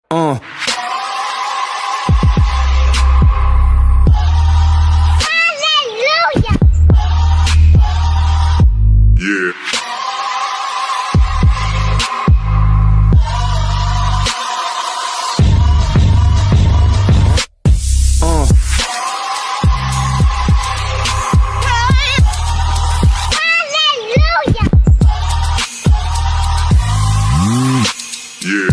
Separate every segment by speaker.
Speaker 1: Uh.
Speaker 2: Hallelujah.
Speaker 1: Yeah.
Speaker 2: Hallelujah.
Speaker 1: Yeah.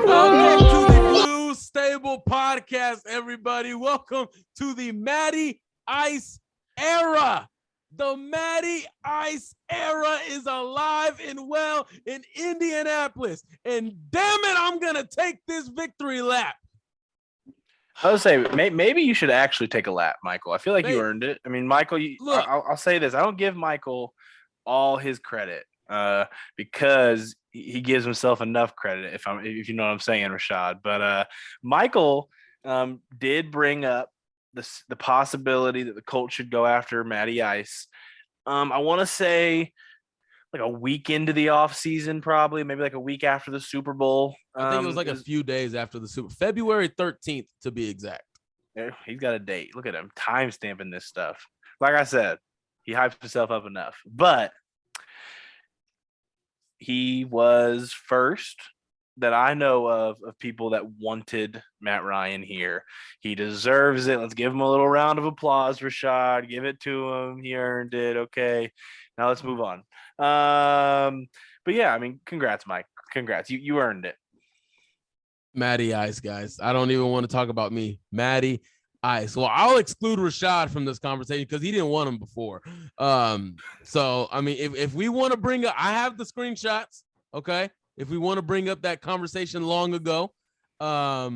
Speaker 3: Welcome to the Blue Stable Podcast, everybody. Welcome to the Matty Ice era. The Matty Ice era is alive and well in Indianapolis. And damn it, I'm going to take this victory lap.
Speaker 4: I would say maybe you should actually take a lap, Michael. I feel like you
Speaker 3: Hey,
Speaker 4: earned it. I mean, Michael,
Speaker 3: look.
Speaker 4: I'll say this. I don't give Michael all his credit because he gives himself enough credit, if you know what I'm saying, Rashad. But Michael did bring up the possibility that the Colts should go after Matty Ice. I want to say like a week into the offseason, probably, maybe like a week after the Super Bowl.
Speaker 3: I think it was like a few days after the Super February 13th, to be exact.
Speaker 4: He's got a date. Look at him time stamping this stuff. Like I said, he hypes himself up enough. But he was first that I know of people that wanted Matt Ryan here. He deserves it. Let's give him a little round of applause, Rashad. Give it to him. He earned it. Okay. Now let's move on. But yeah, I mean, congrats, Mike. Congrats. You earned it.
Speaker 3: Matty Ice, guys. I don't even want to talk about me. Matty Ice. Well, I'll exclude Rashad from this conversation because he didn't want him before. So I mean, if we want to bring up, I have the screenshots. Okay, if we want to bring up that conversation long ago, but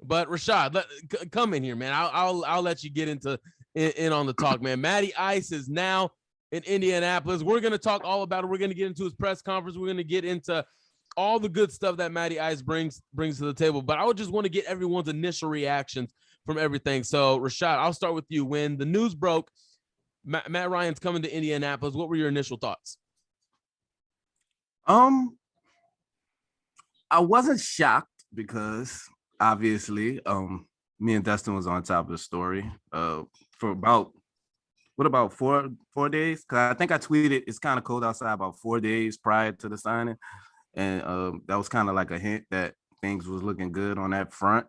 Speaker 3: Rashad, come in here, man. I'll let you get in on the talk, man. Matty Ice is now in Indianapolis. We're gonna talk all about it. We're gonna get into his press conference. We're gonna get into all the good stuff that Matty Ice brings to the table. But I would just want to get everyone's initial reactions from everything. So, Rashad, I'll start with you. When the news broke, Matt Ryan's coming to Indianapolis, what were your initial thoughts?
Speaker 5: I wasn't shocked because obviously, me and Dustin was on top of the story for about 4 days. Because I think I tweeted it's kind of cold outside about 4 days prior to the signing. And that was kind of like a hint that things was looking good on that front.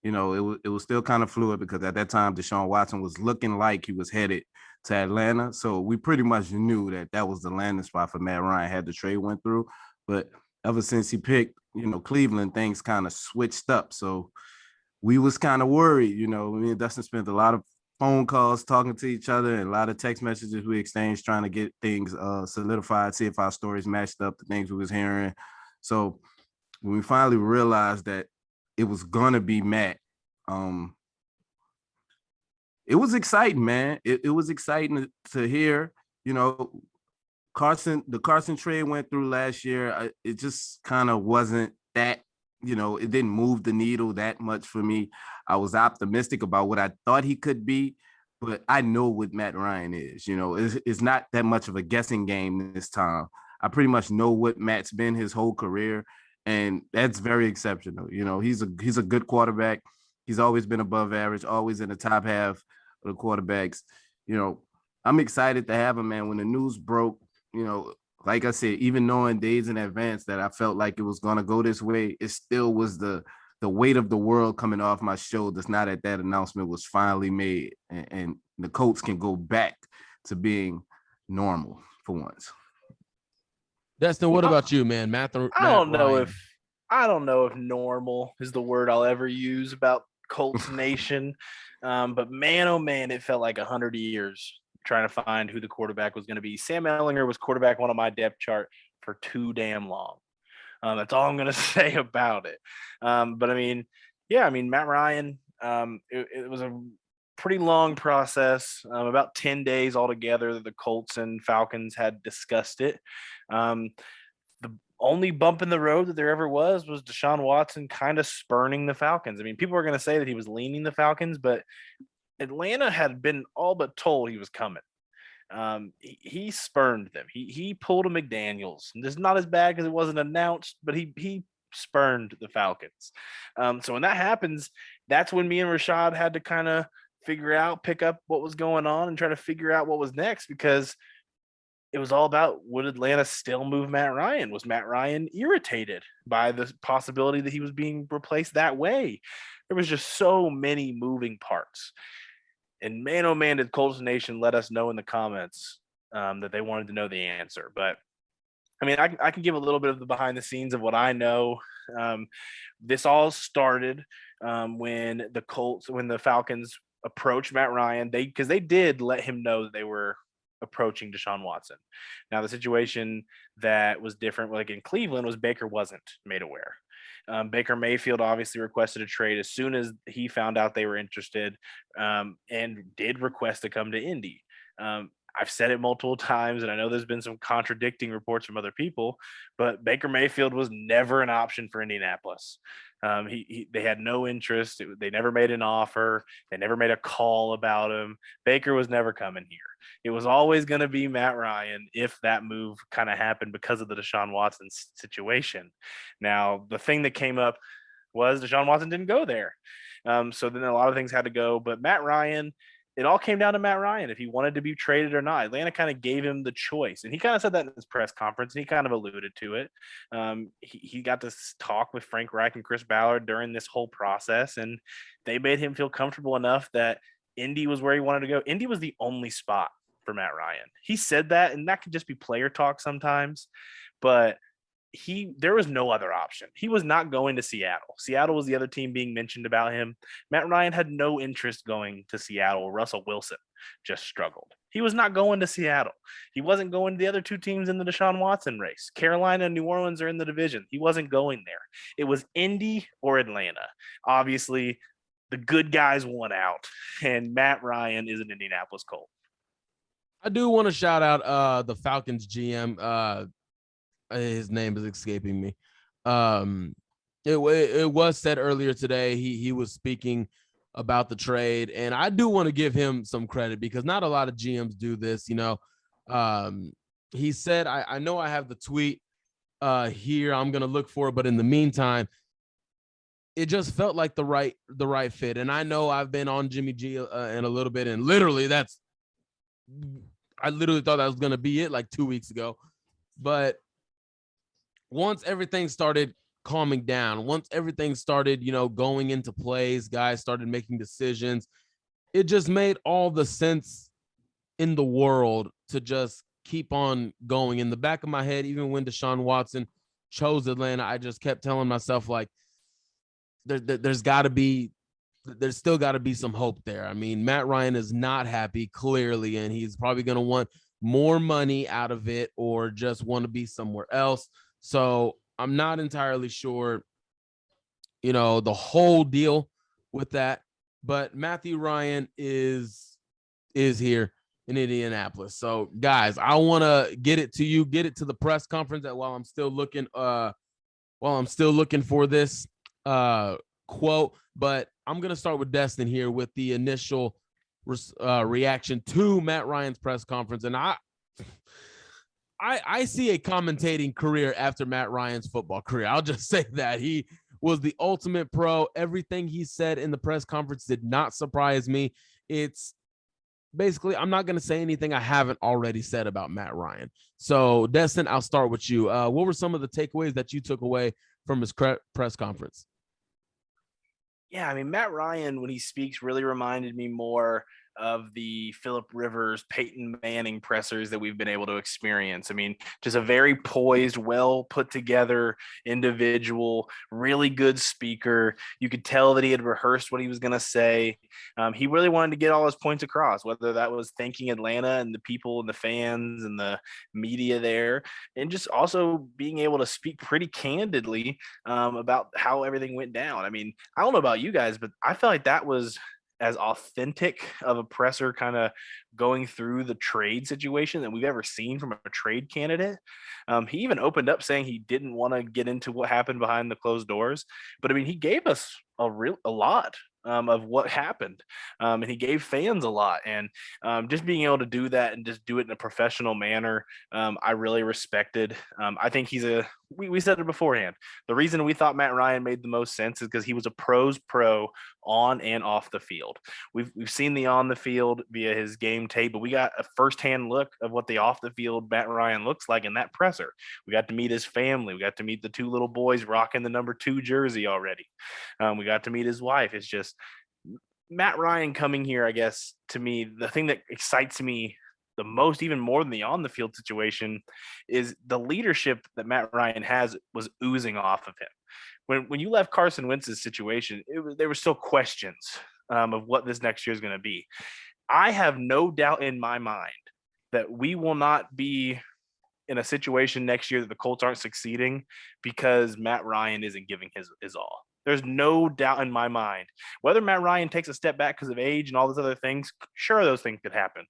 Speaker 5: You know, it was still kind of fluid because at that time, Deshaun Watson was looking like he was headed to Atlanta. So we pretty much knew that was the landing spot for Matt Ryan had the trade went through. But ever since he picked, Cleveland, things kind of switched up. So we was kind of worried. Me and Dustin spent a lot of phone calls talking to each other and a lot of text messages we exchanged trying to get things solidified, see if our stories matched up, the things we was hearing. So when we finally realized that it was gonna be Matt, it was exciting, man. It was exciting to hear. The Carson trade went through last year. It just kind of wasn't that, it didn't move the needle that much for me. I was optimistic about what I thought he could be, but I know what Matt Ryan is. It's not that much of a guessing game this time. I pretty much know what Matt's been his whole career, and that's very exceptional. He's a good quarterback. He's always been above average, always in the top half of the quarterbacks. I'm excited to have him, man. When the news broke, like I said, even knowing days in advance that I felt like it was going to go this way, it still was the weight of the world coming off my shoulders now that announcement was finally made, and the Colts can go back to being normal for once.
Speaker 3: Dustin, what about you, man?
Speaker 4: I don't know if normal is the word I'll ever use about Colts Nation. But man, oh man, it felt like 100 years trying to find who the quarterback was going to be. Sam Ehlinger was quarterback one on my depth chart for too damn long. That's all I'm going to say about it. But I mean, Matt Ryan, it was a pretty long process, about 10 days altogether that the Colts and Falcons had discussed it. The only bump in the road that there ever was Deshaun Watson kind of spurning the Falcons. I mean, people are going to say that he was leaning the Falcons, but Atlanta had been all but told he was coming. He spurned them. He pulled a McDaniels. And this is not as bad because it wasn't announced, but he spurned the Falcons. So when that happens, that's when me and Rashad had to kind of pick up what was going on and try to figure out what was next, because it was all about, would Atlanta still move Matt Ryan? Was Matt Ryan irritated by the possibility that he was being replaced that way? There was just so many moving parts. And man, oh man, did Colts Nation let us know in the comments that they wanted to know the answer. But I mean, I can give a little bit of the behind the scenes of what I know. This all started when the Falcons approached Matt Ryan. Because they did let him know that they were approaching Deshaun Watson. Now, the situation that was different, like in Cleveland, was Baker wasn't made aware. Baker Mayfield obviously requested a trade as soon as he found out they were interested, and did request to come to Indy. I've said it multiple times, and I know there's been some contradicting reports from other people, but Baker Mayfield was never an option for Indianapolis. They had no interest. They never made an offer. They never made a call about him. Baker was never coming here. It was always going to be Matt Ryan if that move kind of happened because of the Deshaun Watson situation. Now, the thing that came up was Deshaun Watson didn't go there. So then a lot of things had to go. But Matt Ryan, it all came down to Matt Ryan, if he wanted to be traded or not. Atlanta kind of gave him the choice. And he kind of said that in his press conference, and he kind of alluded to it. He got to talk with Frank Reich and Chris Ballard during this whole process, and they made him feel comfortable enough that Indy was where he wanted to go. Indy was the only spot for Matt Ryan. He said that, and that could just be player talk sometimes, but there was no other option. He was not going to Seattle. Seattle was the other team being mentioned about him. Matt Ryan had no interest going to Seattle. Russell Wilson just struggled. He was not going to Seattle. He wasn't going to the other two teams in the Deshaun Watson race. Carolina and New Orleans are in the division. He wasn't going there. It was Indy or Atlanta. Obviously, the good guys won out, and Matt Ryan is an Indianapolis Colt.
Speaker 3: I do want to shout out the Falcons GM. His name is escaping me. It was said earlier today he was speaking about the trade, and I do want to give him some credit because not a lot of GMs do this. He said, I know I have the tweet here. I'm gonna look for it, but in the meantime, it just felt like the right fit. And I know I've been on Jimmy G in a little bit, and literally I literally thought that was gonna be it like 2 weeks ago, but once everything started calming down, once everything started, going into plays, guys started making decisions, it just made all the sense in the world to just keep on going. In the back of my head, even when Deshaun Watson chose Atlanta, I just kept telling myself, like, there's still got to be some hope there. I mean, Matt Ryan is not happy, clearly, and he's probably going to want more money out of it or just want to be somewhere else. So I'm not entirely sure, the whole deal with that. But Matthew Ryan is here in Indianapolis. So, guys, I want to get it to the press conference while I'm still looking for this quote. But I'm going to start with Destin here with the initial reaction to Matt Ryan's press conference. And I see a commentating career after Matt Ryan's football career. I'll just say that he was the ultimate pro. Everything he said in the press conference did not surprise me. It's basically, I'm not going to say anything I haven't already said about Matt Ryan. So, Destin, I'll start with you. What were some of the takeaways that you took away from his press conference?
Speaker 4: Yeah, I mean, Matt Ryan, when he speaks, really reminded me more of the Phillip Rivers, Peyton Manning pressers that we've been able to experience. I mean, just a very poised, well put together individual, really good speaker. You could tell that he had rehearsed what he was going to say. He really wanted to get all his points across, whether that was thanking Atlanta and the people and the fans and the media there, and just also being able to speak pretty candidly about how everything went down. I mean, I don't know about you guys, but I felt like that was as authentic of a presser kind of going through the trade situation that we've ever seen from a trade candidate. He even opened up saying he didn't want to get into what happened behind the closed doors, but I mean, he gave us a lot of what happened, and he gave fans a lot, and just being able to do that and just do it in a professional manner, I really respected. I think we said it beforehand. The reason we thought Matt Ryan made the most sense is because he was a pro's pro on and off the field. We've seen the on the field via his game tape, but we got a firsthand look of what the off the field Matt Ryan looks like in that presser. We got to meet his family. We got to meet the two little boys rocking the number 2 jersey already. We got to meet his wife. It's just Matt Ryan coming here, I guess, to me, the thing that excites me the most, even more than the on the field situation, is the leadership that Matt Ryan has was oozing off of him. When you left Carson Wentz's situation, there were still questions of what this next year is going to be. I have no doubt in my mind that we will not be in a situation next year that the Colts aren't succeeding because Matt Ryan isn't giving his all. There's no doubt in my mind. Whether Matt Ryan takes a step back because of age and all those other things, sure, those things could happen.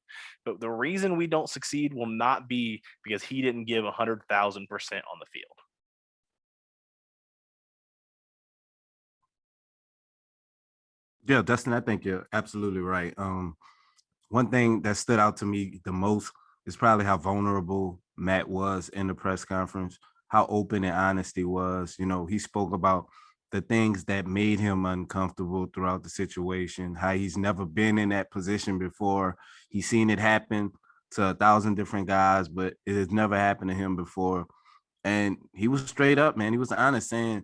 Speaker 4: But the reason we don't succeed will not be because he didn't give 100,000% on the field.
Speaker 5: Yeah, Dustin, I think you're absolutely right. One thing that stood out to me the most is probably how vulnerable Matt was in the press conference, how open and honest he was. You know, he spoke about the things that made him uncomfortable throughout the situation, how he's never been in that position before. He's seen it happen to 1,000 different guys, but it has never happened to him before. And he was straight up, man. He was honest, saying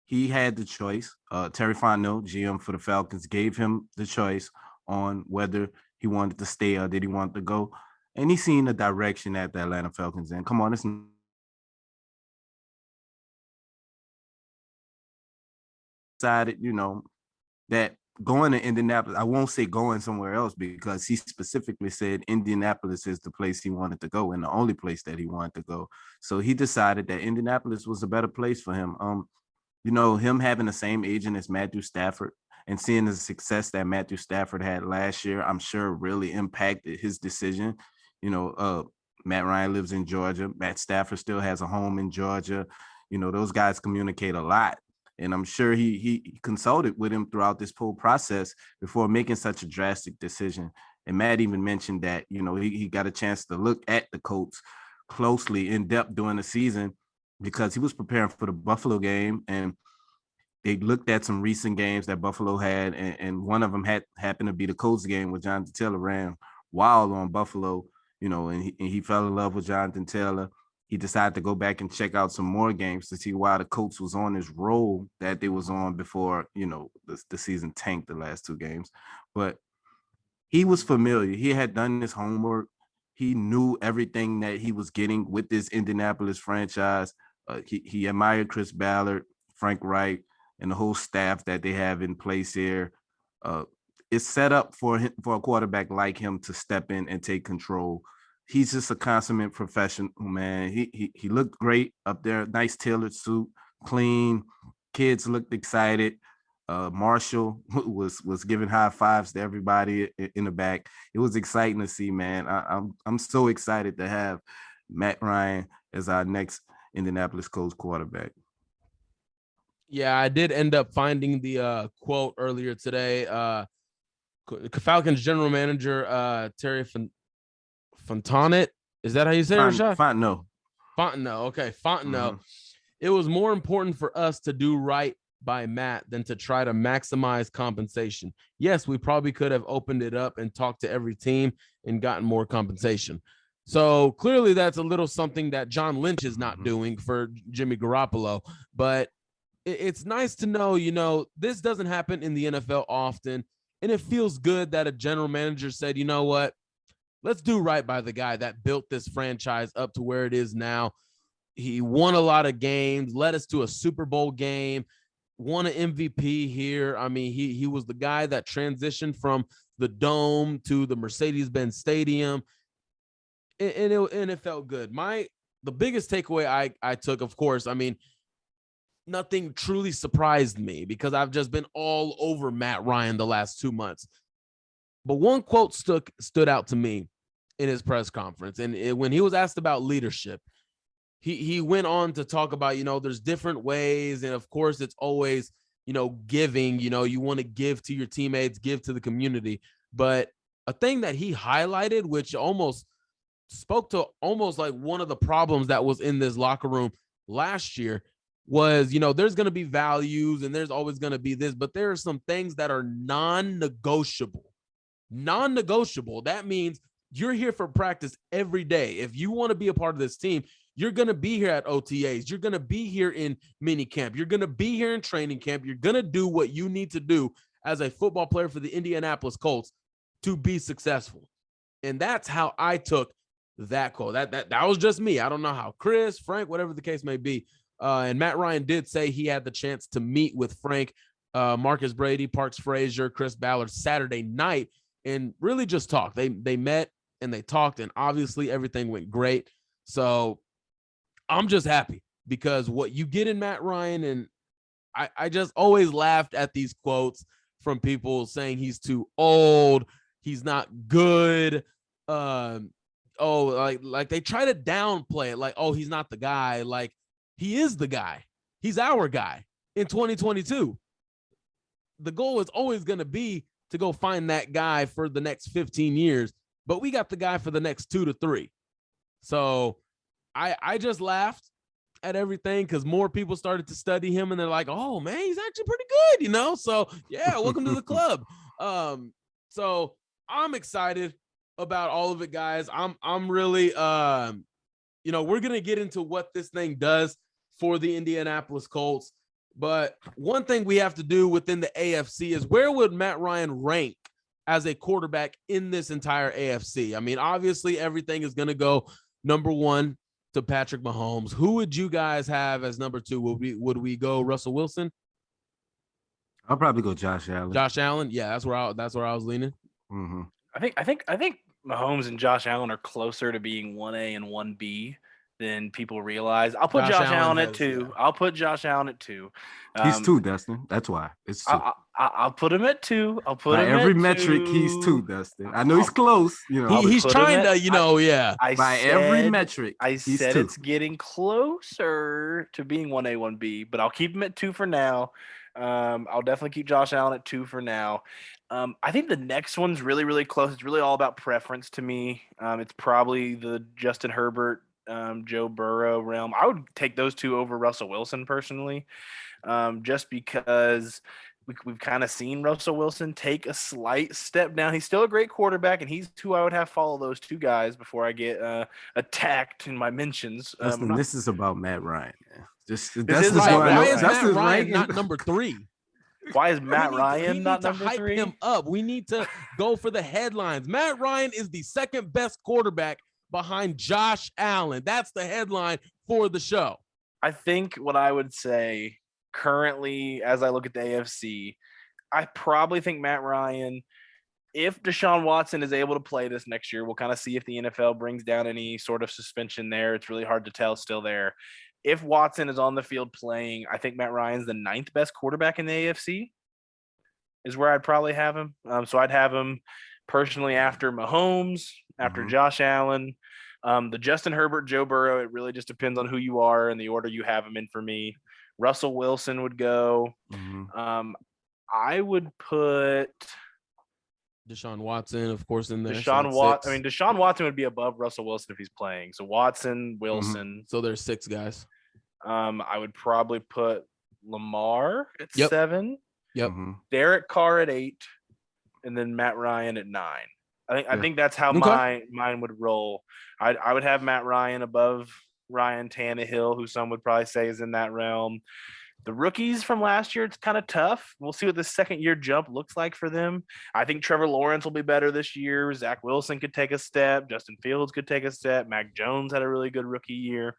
Speaker 5: he had the choice. Terry Fontenot, GM for the Falcons, gave him the choice on whether he wanted to stay or did he want to go. And he's seen the direction that the Atlanta Falcons in. Come on, it's decided, you know, that going to Indianapolis, I won't say going somewhere else because he specifically said Indianapolis is the place he wanted to go and the only place that he wanted to go. So he decided that Indianapolis was a better place for him. You know, him having the same agent as Matthew Stafford and seeing the success that Matthew Stafford had last year, I'm sure really impacted his decision. You know, Matt Ryan lives in Georgia. Matt Stafford still has a home in Georgia. You know, those guys communicate a lot. And I'm sure he consulted with him throughout this whole process before making such a drastic decision. And Matt even mentioned that, you know, he got a chance to look at the Colts closely in depth during the season because he was preparing for the Buffalo game. And they looked at some recent games that Buffalo had. And one of them happened to be the Colts game where Jonathan Taylor ran wild on Buffalo, you know, and he fell in love with Jonathan Taylor. He decided to go back and check out some more games to see why the Colts was on this roll that they was on before, you know, the season tanked the last 2 games. But he was familiar. He had done his homework. He knew everything that he was getting with this Indianapolis franchise. He admired Chris Ballard, Frank Reich, and the whole staff that they have in place here. It's set up for a quarterback like him to step in and take control. He's just a consummate professional, man. He looked great up there. Nice tailored suit, clean. Kids looked excited. Marshall was giving high fives to everybody in the back. It was exciting to see, man. I'm so excited to have Matt Ryan as our next Indianapolis Colts quarterback.
Speaker 3: Yeah, I did end up finding the quote earlier today. Falcons general manager Terry Fontenot. Is that how you say it, Rashad?
Speaker 5: Fontenot.
Speaker 3: Okay, Fontenot. Mm-hmm. It was more important for us to do right by Matt than to try to maximize compensation. Yes, we probably could have opened it up and talked to every team and gotten more compensation. So clearly that's a little something that John Lynch is not doing for Jimmy Garoppolo. But it's nice to know, you know, this doesn't happen in the NFL often. And it feels good that a general manager said, you know what, let's do right by the guy that built this franchise up to where it is now. He won a lot of games, led us to a Super Bowl game, won an MVP here. I mean, he was the guy that transitioned from the Dome to the Mercedes-Benz Stadium, and it felt good. The biggest takeaway I took, of course, I mean, nothing truly surprised me because I've just been all over Matt Ryan the last 2 months. But one quote stood out to me in his press conference. And when he was asked about leadership, he went on to talk about, there's different ways. And of course, it's always, giving, you want to give to your teammates, give to the community. But a thing that he highlighted, which almost spoke to almost like one of the problems that was in this locker room last year, was, there's going to be values and there's always going to be this, but there are some things that are non-negotiable. Non-negotiable. That means you're here for practice every day. If you want to be a part of this team, you're going to be here at OTAs. You're going to be here in mini camp. You're going to be here in training camp. You're going to do what you need to do as a football player for the Indianapolis Colts to be successful. And that's how I took that quote. That was just me. I don't know how Chris, Frank, whatever the case may be. And Matt Ryan did say he had the chance to meet with Frank, Marcus Brady, Parks Frazier, Chris Ballard Saturday night and really just talked. They met and they talked, and obviously everything went great. So I'm just happy because what you get in Matt Ryan, and I just always laughed at these quotes from people saying he's too old, he's not good. Like they try to downplay it, like, oh, he's not the guy. Like, he is the guy. He's our guy in 2022. The goal is always going to be to go find that guy for the next 15 years, but we got the guy for the next 2 to 3. So I just laughed at everything because more people started to study him and they're like, oh man, he's actually pretty good, So yeah, welcome to the club. So I'm excited about all of it, guys. I'm really, we're going to get into what this thing does for the Indianapolis Colts. But one thing we have to do within the AFC is, where would Matt Ryan rank as a quarterback in this entire AFC? I mean, obviously everything is going to go number 1 to Patrick Mahomes. Who would you guys have as number 2? Would we go Russell Wilson?
Speaker 5: I'll probably go Josh Allen.
Speaker 3: Josh Allen, yeah, that's where I was leaning.
Speaker 5: Mm-hmm.
Speaker 4: I think Mahomes and Josh Allen are closer to being 1A and 1B than people realize. I'll put Josh Allen at 2. Yeah. I'll put Josh Allen at 2.
Speaker 5: He's 2, Dustin. That's why it's 2.
Speaker 4: I'll put him at 2. I'll put
Speaker 5: by
Speaker 4: him
Speaker 5: every
Speaker 4: at
Speaker 5: metric.
Speaker 4: 2.
Speaker 5: He's 2, Dustin. I know he's close.
Speaker 3: He's trying to, yeah.
Speaker 5: By every metric,
Speaker 4: I said
Speaker 5: 2.
Speaker 4: It's getting closer to being 1A, 1B, but I'll keep him at 2 for now. I'll definitely keep Josh Allen at 2 for now. I think the next one's really, really close. It's really all about preference to me. It's probably the Justin Herbert, Joe Burrow realm. I would take those 2 over Russell Wilson personally, just because we've kind of seen Russell Wilson take a slight step down. He's still a great quarterback, and he's who I would have follow those 2 guys before I get attacked in my mentions.
Speaker 5: Dustin, this is about Matt Ryan.
Speaker 3: Why is Matt Ryan not number 3?
Speaker 4: Why is Matt Ryan not number 3?
Speaker 3: We need to hype him up. We need to go for the headlines. Matt Ryan is the second best quarterback behind Josh Allen. That's the headline for the show.
Speaker 4: I think what I would say currently, as I look at the AFC, I probably think Matt Ryan, if Deshaun Watson is able to play this next year, we'll kind of see if the NFL brings down any sort of suspension there. It's really hard to tell still there. If Watson is on the field playing, I think Matt Ryan's the 9th best quarterback in the AFC is where I'd probably have him. So I'd have him personally after Mahomes, after Josh Allen, the Justin Herbert, Joe Burrow. It really just depends on who you are and the order you have him in for me. Russell Wilson would go. I would put
Speaker 3: Deshaun Watson, of course, in there.
Speaker 4: Deshaun Watson would be above Russell Wilson if he's playing. So Watson, Wilson.
Speaker 3: So there's 6 guys.
Speaker 4: I would probably put Lamar at 7.
Speaker 3: Yep.
Speaker 4: Derek Carr at 8, and then Matt Ryan at 9. I think that's how mine would roll. I would have Matt Ryan above Ryan Tannehill, who some would probably say is in that realm. The rookies from last year, it's kind of tough. We'll see what the second-year jump looks like for them. I think Trevor Lawrence will be better this year. Zach Wilson could take a step. Justin Fields could take a step. Mac Jones had a really good rookie year.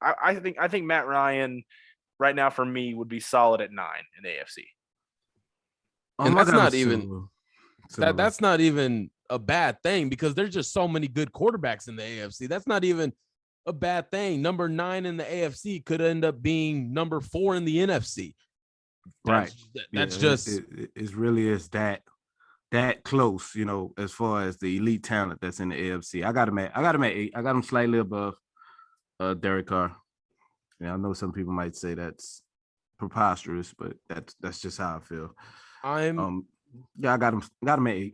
Speaker 4: I think Matt Ryan right now for me would be solid at 9 in the AFC.
Speaker 3: And that's not even a bad thing because there's just so many good quarterbacks in the AFC. That's not even a bad thing. Number 9 in the AFC could end up being number 4 in the NFC.
Speaker 5: Right. That's just it really is that that close, as far as the elite talent that's in the AFC. I got him at 8. I got him slightly above Derek Carr. Yeah, I know some people might say that's preposterous, but that's just how I feel. I got him at 8.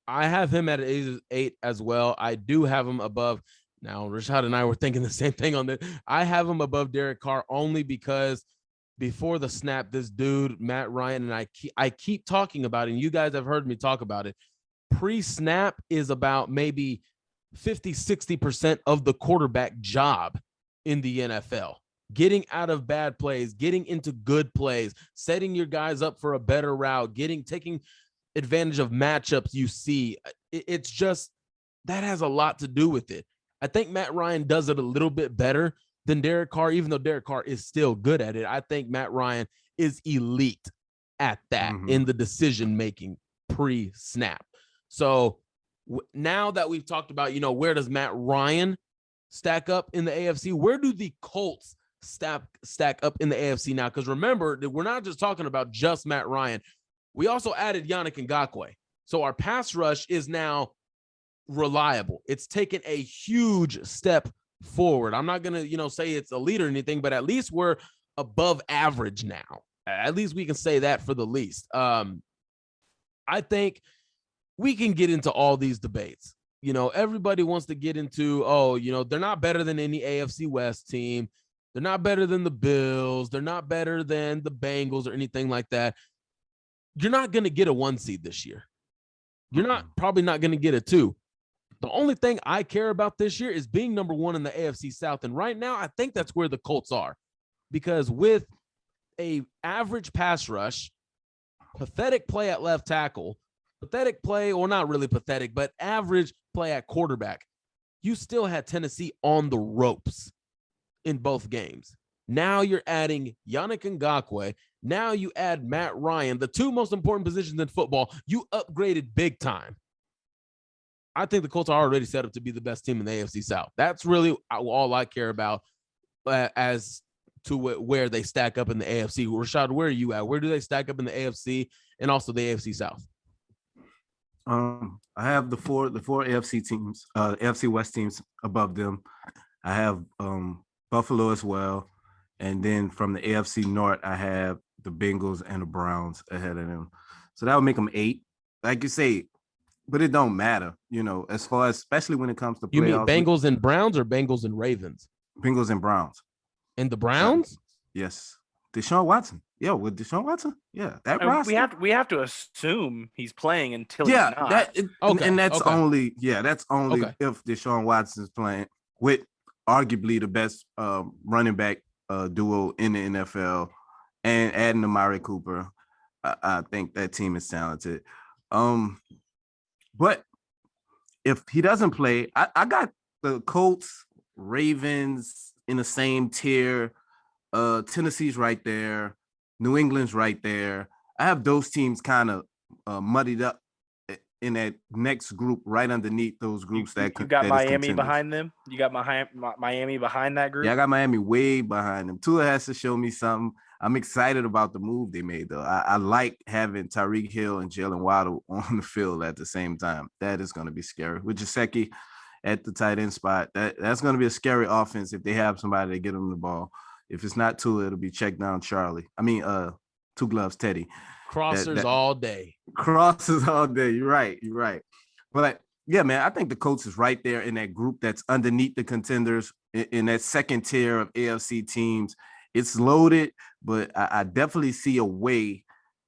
Speaker 3: I have him at 8 as well. I do have him above. Now, Rashad and I were thinking the same thing on this. I have him above Derek Carr only because before the snap, this dude, Matt Ryan, and I keep talking about it, and you guys have heard me talk about it. Pre-snap is about maybe 50-60% of the quarterback job in the NFL. Getting out of bad plays, getting into good plays, setting your guys up for a better route, taking advantage of matchups you see. It's just that has a lot to do with it. I think Matt Ryan does it a little bit better than Derek Carr, even though Derek Carr is still good at it. I think Matt Ryan is elite at that in the decision-making pre-snap. So now that we've talked about, where does Matt Ryan stack up in the AFC? Where do the Colts stack up in the AFC now? Because remember, that we're not just talking about just Matt Ryan. We also added Yannick Ngakoue. So our pass rush is now reliable. It's taken a huge step forward. I'm not going to, say it's elite or anything, but at least we're above average now. At least we can say that for the least. I think we can get into all these debates. Everybody wants to get into, they're not better than any AFC West team. They're not better than the Bills. They're not better than the Bengals or anything like that. You're not going to get a 1 seed this year. You're probably not going to get a 2. The only thing I care about this year is being number 1 in the AFC South. And right now, I think that's where the Colts are. Because with a average pass rush, pathetic play at left tackle, pathetic play, or not really pathetic, but average play at quarterback, you still had Tennessee on the ropes in both games. Now you're adding Yannick Ngakoue. Now you add Matt Ryan, the 2 most important positions in football. You upgraded big time. I think the Colts are already set up to be the best team in the AFC South. That's really all I care about as to where they stack up in the AFC. Rashad, where are you at? Where do they stack up in the AFC and also the AFC South?
Speaker 5: I have the four AFC teams, AFC West teams above them. I have Buffalo as well. And then from the AFC North, I have the Bengals and the Browns ahead of them. So that would make them 8. Like you say, but it don't matter, as far as, especially when it comes to playoffs. You mean
Speaker 3: Bengals and Browns or Bengals and Ravens?
Speaker 5: Bengals and Browns.
Speaker 3: And the Browns?
Speaker 5: Yes. Deshaun Watson. Yeah, with Deshaun Watson. Yeah, that roster.
Speaker 4: We have to assume he's playing until he's not.
Speaker 5: That's only if Deshaun Watson's playing with arguably the best running back duo in the NFL and adding Amari Cooper. I think that team is talented. But if he doesn't play, I got the Colts, Ravens in the same tier. Tennessee's right there. New England's right there. I have those teams kind of muddied up in that next group right underneath those groups.
Speaker 4: You got Miami behind them? You got Miami behind that group?
Speaker 5: Yeah, I got Miami way behind them. Tua has to show me something. I'm excited about the move they made, though. I like having Tyreek Hill and Jalen Waddle on the field at the same time. That is going to be scary. With Gesicki at the tight end spot, that's going to be a scary offense if they have somebody to get them the ball. If it's not Tua, it'll be check down Charlie. I mean, 2 gloves Teddy.
Speaker 3: Crossers all day.
Speaker 5: Crosses all day. You're right. But yeah, man, I think the Colts is right there in that group that's underneath the contenders in that second tier of AFC teams. It's loaded, but I definitely see a way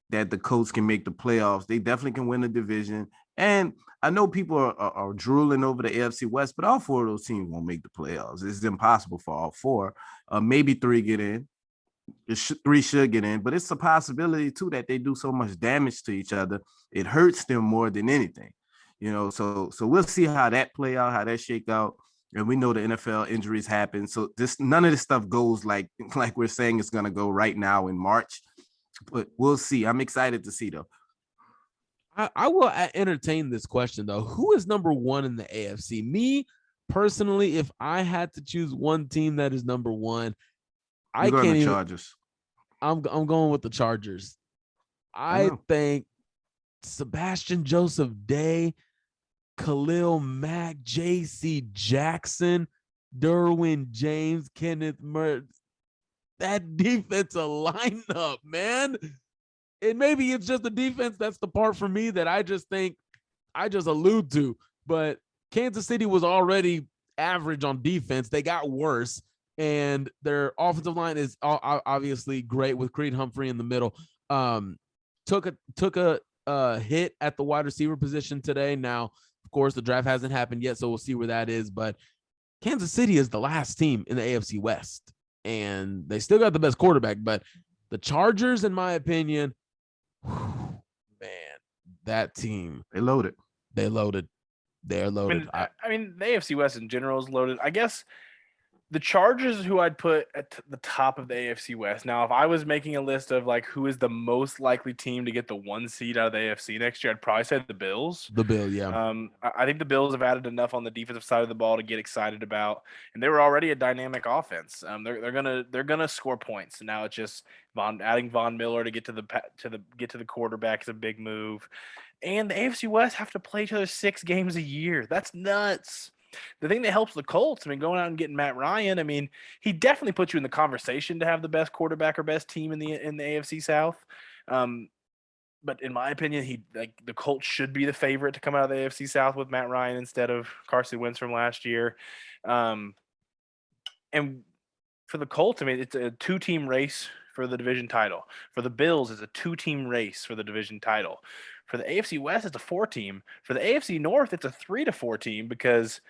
Speaker 5: that the Colts can make the playoffs. They definitely can win the division. And I know people are drooling over the AFC West, but all 4 of those teams won't make the playoffs. It's impossible for all 4. Maybe 3 get in. 3 should get in, but it's a possibility too that they do so much damage to each other. It hurts them more than anything, so we'll see how that play out, how that shake out. And we know the NFL injuries happen. So none of this stuff goes like we're saying it's going to go right now in March, but we'll see. I'm excited to see though.
Speaker 3: I will entertain this question though. Who is number 1 in the AFC? Me personally, if I had to choose one team that is number 1, I can't even.
Speaker 5: Chargers.
Speaker 3: I'm going with the Chargers. I think Sebastian Joseph Day, Khalil Mack, J.C. Jackson, Derwin James, Kenneth Murray. That defensive lineup, man. And maybe it's just the defense. That's the part for me that I just think I just allude to. But Kansas City was already average on defense. They got worse. And their offensive line is obviously great with Creed Humphrey in the middle. Took a hit at the wide receiver position today. Now, of course, the draft hasn't happened yet, so we'll see where that is. But Kansas City is the last team in the AFC West, and they still got the best quarterback. But the Chargers, in my opinion, man, that team.
Speaker 5: They loaded.
Speaker 3: They're loaded.
Speaker 4: I mean, the AFC West in general is loaded. I guess the Chargers, who I'd put at the top of the AFC West. Now, if I was making a list of like who is the most likely team to get the 1 seed out of the AFC next year, I'd probably say the Bills.
Speaker 3: The Bills, yeah.
Speaker 4: I think the Bills have added enough on the defensive side of the ball to get excited about, and they were already a dynamic offense. They're gonna score points. Now it's just adding Von Miller to get to the quarterback is a big move, and the AFC West have to play each other 6 games a year. That's nuts. The thing that helps the Colts, I mean, going out and getting Matt Ryan, I mean, he definitely puts you in the conversation to have the best quarterback or best team in the AFC South. But in my opinion, the Colts should be the favorite to come out of the AFC South with Matt Ryan instead of Carson Wentz from last year. And for the Colts, I mean, it's a 2-team race for the division title. For the Bills, it's a 2-team race for the division title. For the AFC West, it's a 4-team. For the AFC North, it's a 3-4 team because,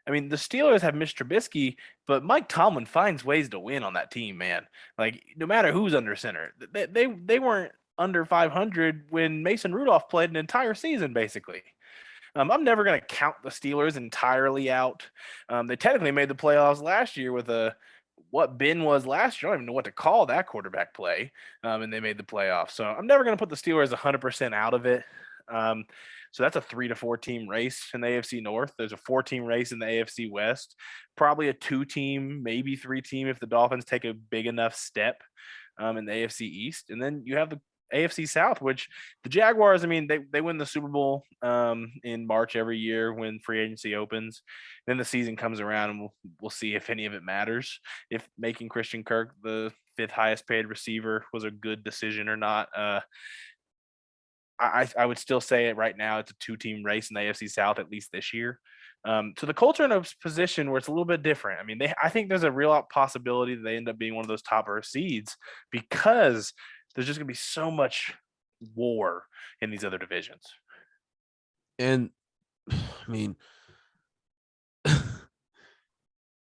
Speaker 4: I mean, the Steelers have Mitch Trubisky, but Mike Tomlin finds ways to win on that team, man. Like, no matter who's under center. They weren't under 500 when Mason Rudolph played an entire season, basically. I'm never going to count the Steelers entirely out. They technically made the playoffs last year with what Ben was last year. I don't even know what to call that quarterback play, and they made the playoffs. So I'm never going to put the Steelers 100% out of it. So that's a 3-4 team race in the AFC North. There's a 4-team race in the AFC West, probably a 2-team, maybe 3-team if the Dolphins take a big enough step in the AFC East. And then you have the AFC South, which the Jaguars, I mean, they win the Super Bowl in March every year when free agency opens. Then the season comes around, and we'll see if any of it matters. If making Christian Kirk the 5th highest paid receiver was a good decision or not. I would still say it right now. It's a 2-team race in the AFC South, at least this year. So the Colts are in a position where it's a little bit different. I mean, I think there's a real possibility that they end up being one of those topper seeds because there's just going to be so much war in these other divisions.
Speaker 3: And I mean,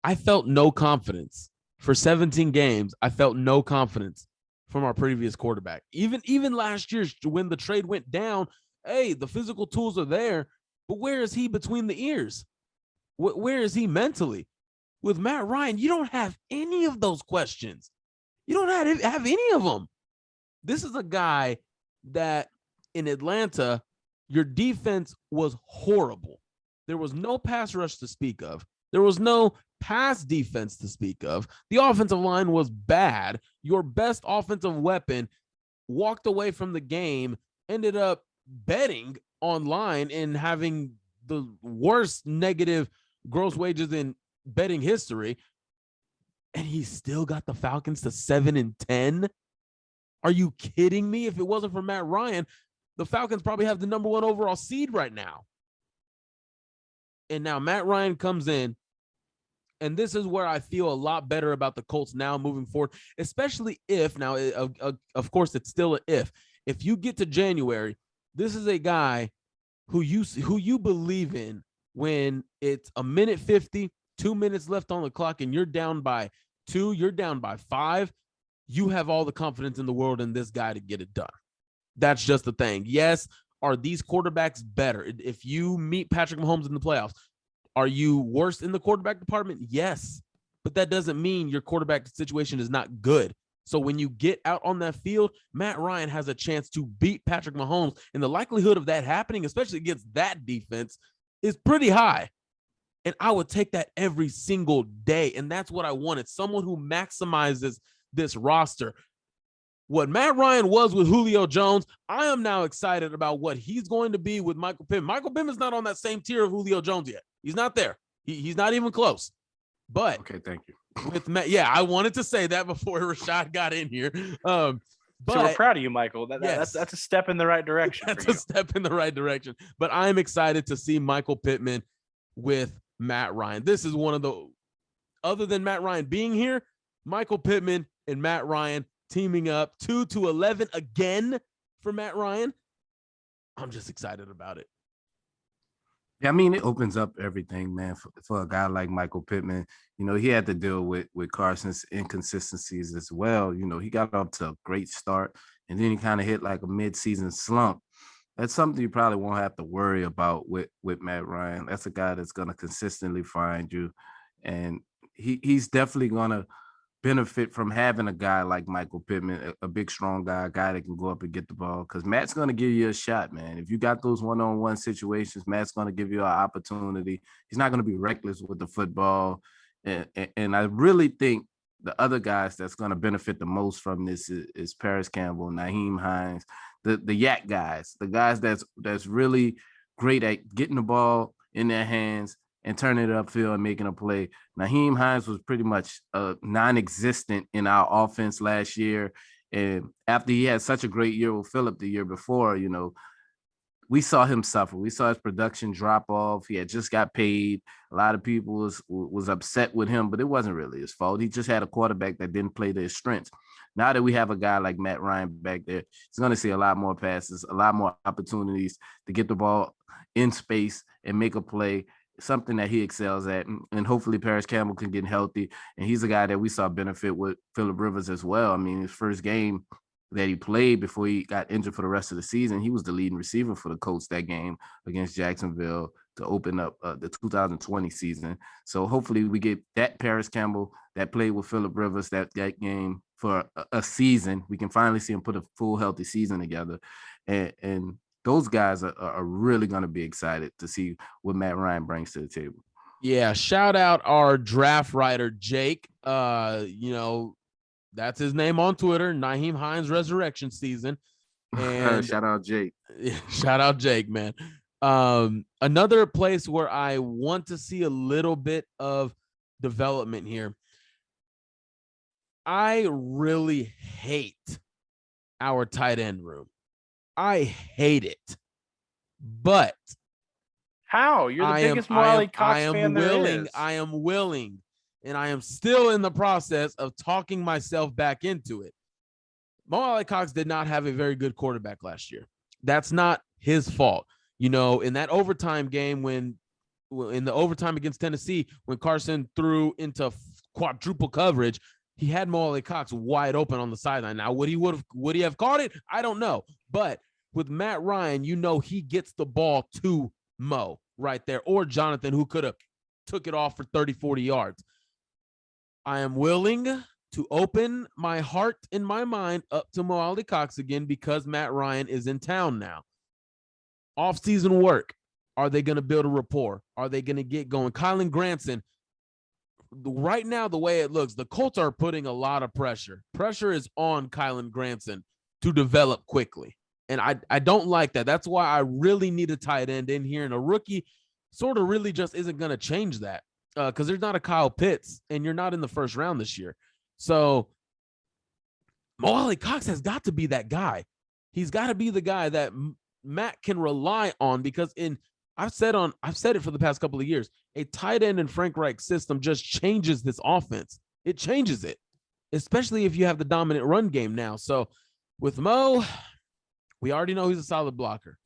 Speaker 3: I felt no confidence for 17 games. I felt no confidence from our previous quarterback. Even last year when the trade went down, hey, the physical tools are there, but where is he between the ears? Where is he mentally? With Matt Ryan, you don't have any of those questions. You don't have any of them. This is a guy that in Atlanta, your defense was horrible. There was no pass rush to speak of. There was no pass defense to speak of. The offensive line was bad. Your best offensive weapon walked away from the game, ended up betting online and having the worst negative gross wages in betting history. And he still got the Falcons to 7-10. Are you kidding me? If it wasn't for Matt Ryan, the Falcons probably have the number 1 overall seed right now. And now Matt Ryan comes in, and this is where I feel a lot better about the Colts now moving forward, especially if now, of course, it's still an if. If you get to January, this is a guy who you believe in when it's 1:50, 2 minutes left on the clock, and you're down by 2, you're down by 5. You have all the confidence in the world in this guy to get it done. That's just the thing. Yes, are these quarterbacks better? If you meet Patrick Mahomes in the playoffs, are you worse in the quarterback department? Yes, but that doesn't mean your quarterback situation is not good. So when you get out on that field, Matt Ryan has a chance to beat Patrick Mahomes, and the likelihood of that happening, especially against that defense, is pretty high. And I would take that every single day, and that's what I wanted, someone who maximizes this roster. what Matt Ryan was with Julio Jones, I am now excited about what he's going to be with Michael Pittman. Michael Pittman's not on that same tier of Julio Jones yet. He's not there. He's not even close. But
Speaker 5: okay, thank you.
Speaker 3: With Matt, yeah, I wanted to say that before Rashad got in here. But
Speaker 4: so we're proud of you, Michael. That's a step in the right direction.
Speaker 3: That's a step in the right direction. But I am excited to see Michael Pittman with Matt Ryan. This is one of the, other than Matt Ryan being here, Michael Pittman and Matt Ryan teaming up 2-11 again for Matt Ryan. I'm just excited about it.
Speaker 5: Yeah, I mean, it opens up everything, man, for a guy like Michael Pittman. You know, he had to deal with Carson's inconsistencies as well. You know, he got up to a great start, and then he kind of hit like a mid-season slump. That's something you probably won't have to worry about with Matt Ryan. That's a guy that's going to consistently find you, and he's definitely going to benefit from having a guy like Michael Pittman, a big, strong guy, a guy that can go up and get the ball, because Matt's going to give you a shot, man. If you got those one-on-one situations, Matt's going to give you an opportunity. He's not going to be reckless with the football. And I really think the other guys that's going to benefit the most from this is Paris Campbell, Nyheim Hines, the yak guys, the guys that's really great at getting the ball in their hands and turning it upfield and making a play. Nyheim Hines was pretty much non-existent in our offense last year. And after he had such a great year with Phillip the year before, you know, we saw him suffer. We saw his production drop off. He had just got paid. A lot of people was upset with him, but it wasn't really his fault. He just had a quarterback that didn't play to his strengths. Now that we have a guy like Matt Ryan back there, he's going to see a lot more passes, a lot more opportunities to get the ball in space and make a play, something that he excels at. And hopefully Paris Campbell can get healthy. And he's a guy that we saw benefit with Phillip Rivers as well. I mean, his first game that he played before he got injured for the rest of the season, he was the leading receiver for the Colts that game against Jacksonville to open up the 2020 season. So hopefully we get that Paris Campbell that played with Phillip Rivers that game for a season. We can finally see him put a full healthy season together. And those guys are really going to be excited to see what Matt Ryan brings to the table.
Speaker 3: Yeah, shout out our draft writer, Jake. You know, that's his name on Twitter, Nyheim Hines Resurrection Season. And
Speaker 5: shout out Jake.
Speaker 3: Shout out Jake, man. Another place where I want to see a little bit of development here. I really hate our tight end room. I hate it. But
Speaker 4: how? You're the biggest Mo Cox fan there is.
Speaker 3: I am willing, and I am still in the process of talking myself back into it. Mo Cox did not have a very good quarterback last year. That's not his fault. You know, in that overtime game, in the overtime against Tennessee, when Carson threw into quadruple coverage, he had Mo Cox wide open on the sideline. Now, would he have caught it? I don't know. But with Matt Ryan, you know, he gets the ball to Mo right there, or Jonathan, who could have took it off for 30, 40 yards. I am willing to open my heart and my mind up to Mo Cox again because Matt Ryan is in town now. Off-season work. Are they going to build a rapport? Are they going to get going? Kylan Granson, right now, the way it looks, the Colts are putting a lot of pressure. Pressure is on Kylan Granson to develop quickly. And I don't like that. That's why I really need a tight end in here. And a rookie sort of really just isn't going to change that because there's not a Kyle Pitts, and you're not in the first round this year. So Mo Cox has got to be that guy. He's got to be the guy that Matt can rely on because I've said it for the past couple of years, a tight end in Frank Reich's system just changes this offense. It changes it, especially if you have the dominant run game now. So with Mo, we already know he's a solid blocker.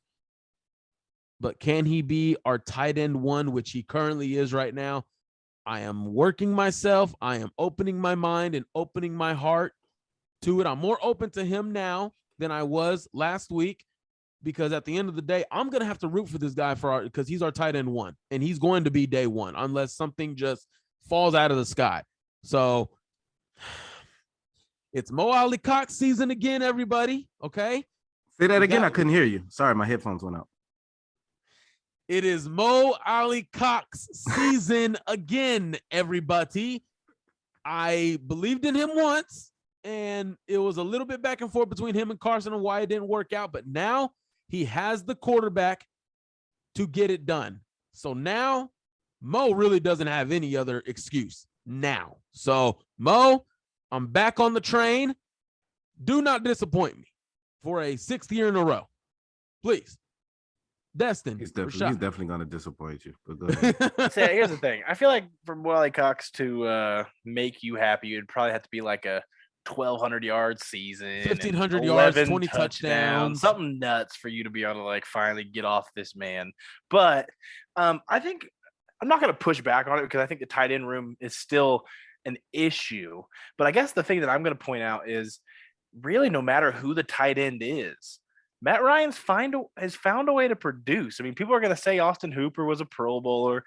Speaker 3: But can he be our tight end one, which he currently is right now? I am working myself. I am opening my mind and opening my heart to it. I'm more open to him now than I was last week because at the end of the day, I'm going to have to root for this guy because he's our tight end one, and he's going to be day one unless something just falls out of the sky. So it's Mo Cox season again, everybody. Okay.
Speaker 5: Say that again. I couldn't hear you. Sorry, my headphones went out.
Speaker 3: It is Mo Cox season again, everybody. I believed in him once. and it was a little bit back and forth between him and Carson and why it didn't work out. But now he has the quarterback to get it done. So now Mo really doesn't have any other excuse now. So Mo, I'm back on the train. Do not disappoint me for a 6th year in a row. Please. Destin.
Speaker 5: He's definitely going to disappoint you. But go ahead.
Speaker 4: So here's the thing. I feel like for Wally Cox to make you happy, it'd probably have to be like a 1,200 yard season,
Speaker 3: 1,500 yards, 20 touchdowns,
Speaker 4: something nuts for you to be able to like finally get off this man. But I think I'm not going to push back on it because I think the tight end room is still an issue. But I guess the thing that I'm going to point out is really no matter who the tight end is, Matt Ryan's has found a way to produce. I mean, people are going to say Austin Hooper was a Pro Bowler.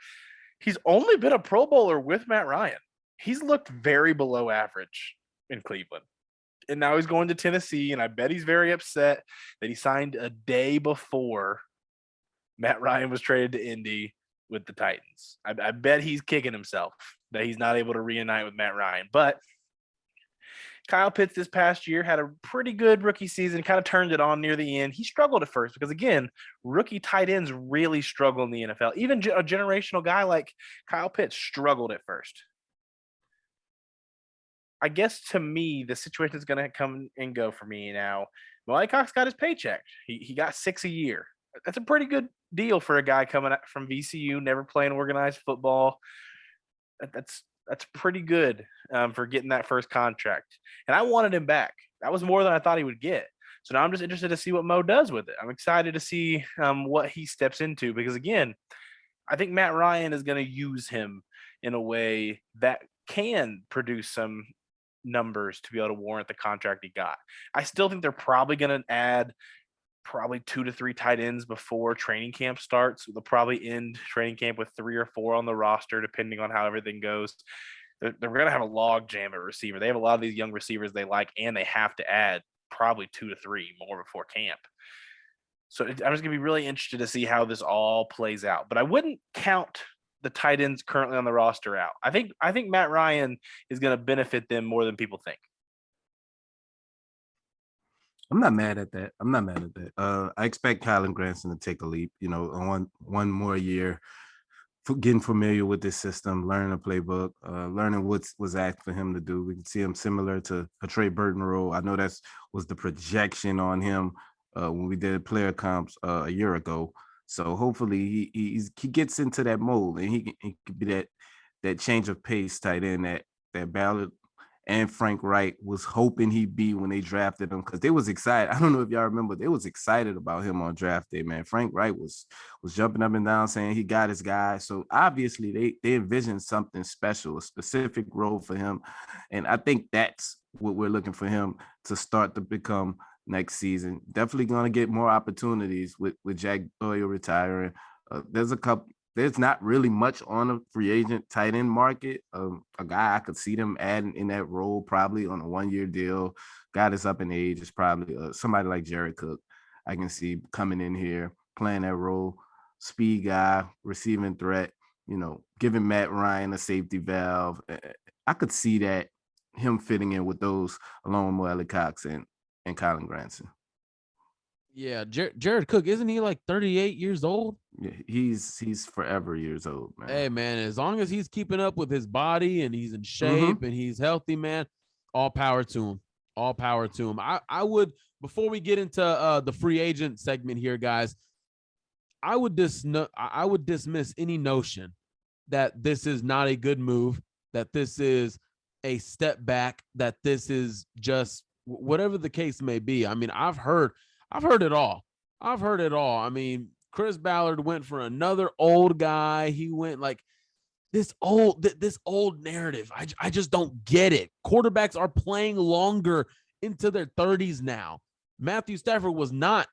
Speaker 4: He's only been a Pro Bowler with Matt Ryan. He's looked very below average in Cleveland. And now he's going to Tennessee, and I bet he's very upset that he signed a day before Matt Ryan was traded to Indy with the Titans. I bet he's kicking himself that he's not able to reunite with Matt Ryan. But Kyle Pitts this past year had a pretty good rookie season, kind of turned it on near the end. He struggled at first because, again, rookie tight ends really struggle in the NFL. Even a generational guy like Kyle Pitts struggled at first. I guess to me, the situation is going to come and go for me now. Wally Cox got his paycheck. He got $6 a year. That's a pretty good deal for a guy coming from VCU, never playing organized football. That's pretty good for getting that first contract. And I wanted him back. That was more than I thought he would get. So now I'm just interested to see what Mo does with it. I'm excited to see what he steps into because, again, I think Matt Ryan is going to use him in a way that can produce some numbers to be able to warrant the contract he got. I still think they're probably going to add 2 to 3 tight ends before training camp starts. They'll probably end training camp with 3 or 4 on the roster, depending on how everything goes. They're going to have a log jam at receiver. They have a lot of these young receivers they like, and they have to add probably 2 to 3 more before camp. So I'm just going to be really interested to see how this all plays out. But I wouldn't count the tight ends currently on the roster out. I think Matt Ryan is going to benefit them more than people think.
Speaker 5: I'm not mad at that. I expect Kylan Granson to take a leap, one more year for getting familiar with this system, learning the playbook, learning what's asked for him to do. We can see him similar to a Trey Burton role. I know that was the projection on him when we did player comps a year ago. So hopefully he gets into that mold and he could be that change of pace tight end that Ballard and Frank Wright was hoping he'd be when they drafted him because they was excited. I don't know if y'all remember, they was excited about him on draft day, man. Frank Wright was jumping up and down saying he got his guy. So obviously they envisioned something special, a specific role for him. And I think that's what we're looking for him to start to become next season. Definitely going to get more opportunities with Jack Doyle retiring. There's not really much on a free agent tight end market. A guy I could see them adding in that role probably on a 1-year deal. Guy that's up in age is probably somebody like Jared Cook. I can see coming in here, playing that role, speed guy, receiving threat, giving Matt Ryan a safety valve. I could see that him fitting in with those along with Wally Cox and Kylan Granson.
Speaker 3: Yeah, Jared Cook, isn't he like 38 years old?
Speaker 5: Yeah, he's forever years old, man.
Speaker 3: Hey, man, as long as he's keeping up with his body and he's in shape and he's healthy, man, all power to him. All power to him. I would, before we get into the free agent segment here, guys, I would dismiss any notion that this is not a good move, that this is a step back, that this is just whatever the case may be. I mean, I've heard it all. I mean, Chris Ballard went for another old guy. He went like this old narrative. I just don't get it. Quarterbacks are playing longer into their 30s now. Matthew Stafford was not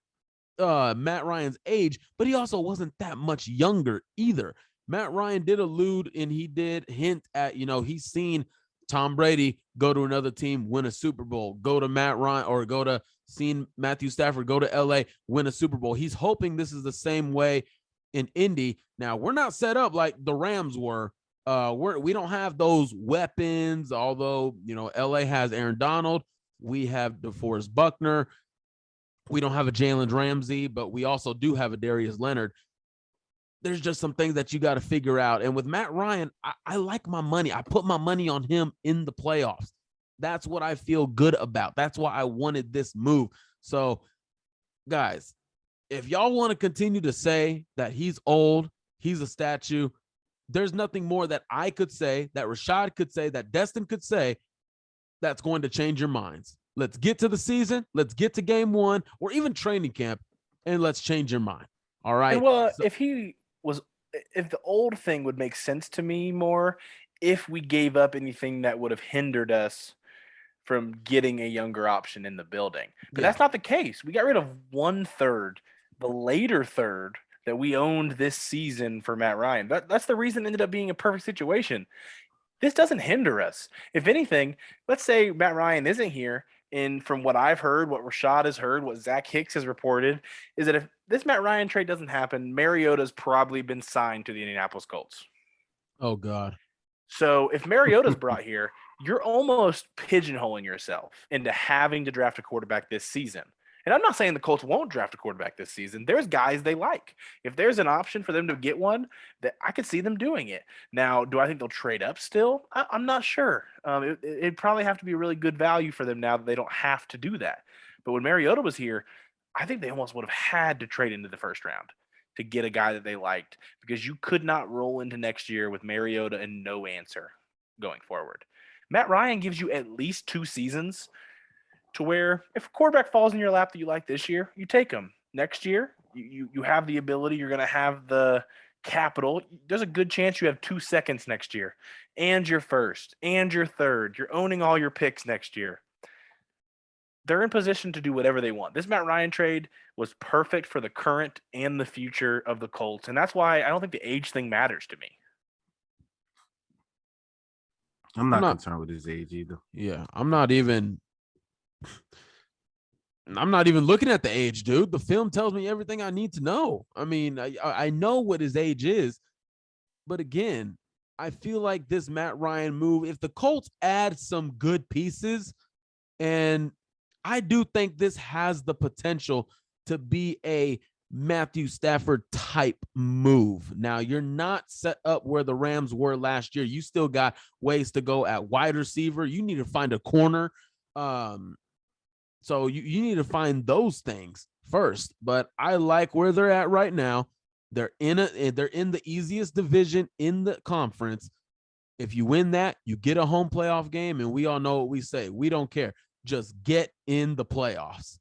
Speaker 3: Matt Ryan's age, but he also wasn't that much younger either. Matt Ryan did allude and he did hint at, he's seen Tom Brady go to another team, win a Super Bowl, go to Matt Ryan or go to seeing Matthew Stafford go to LA, win a Super Bowl. He's hoping this is the same way in Indy. Now, we're not set up like the Rams were We don't have those weapons, although, you know, LA has Aaron Donald. We have DeForest Buckner. We don't have a Jalen Ramsey, but we also do have a Darius Leonard. There's just some things that you got to figure out. And with Matt Ryan, I like my money. I put my money on him in the playoffs. That's what I feel good about. That's why I wanted this move. So, guys, if y'all want to continue to say that he's old, he's a statue, there's nothing more that I could say, that Rashad could say, that Destin could say that's going to change your minds. Let's get to the season. Let's get to game one or even training camp, and let's change your mind. All right.
Speaker 4: And well, if the old thing would make sense to me more if we gave up anything that would have hindered us from getting a younger option in the building. But that's not the case. We got rid of 1/3, the later third that we owned this season for Matt Ryan. That's the reason it ended up being a perfect situation. This doesn't hinder us. If anything, let's say Matt Ryan isn't here, and from what I've heard, what Rashad has heard, what Zach Hicks has reported, is that if this Matt Ryan trade doesn't happen, Mariota's probably been signed to the Indianapolis Colts.
Speaker 3: Oh, God.
Speaker 4: So if Mariota's brought here, you're almost pigeonholing yourself into having to draft a quarterback this season. And I'm not saying the Colts won't draft a quarterback this season. There's guys they like. If there's an option for them to get one, that I could see them doing it. Now, do I think they'll trade up still? I'm not sure. It'd probably have to be a really good value for them now that they don't have to do that. But when Mariota was here, I think they almost would have had to trade into the first round to get a guy that they liked, because you could not roll into next year with Mariota and no answer going forward. Matt Ryan gives you at least 2 seasons to where if a quarterback falls in your lap that you like this year, you take him. Next year, you have the ability, you're going to have the capital. There's a good chance you have 2 seconds next year and your first and your third. You're owning all your picks next year. They're in position to do whatever they want. This Matt Ryan trade was perfect for the current and the future of the Colts. And that's why I don't think the age thing matters to me.
Speaker 5: I'm not concerned with his age either.
Speaker 3: Yeah, I'm not even looking at the age, dude. The film tells me everything I need to know. I mean, I know what his age is, but again, I feel like this Matt Ryan move, if the Colts add some good pieces, and I do think this has the potential to be a Matthew Stafford type move. Now, you're not set up where the Rams were last year. You still got ways to go at wide receiver. You need to find a corner. So you need to find those things first. But I like where they're at right now. They're in the easiest division in the conference. If you win that, you get a home playoff game, and we all know what we say. We don't care. Just get in the playoffs.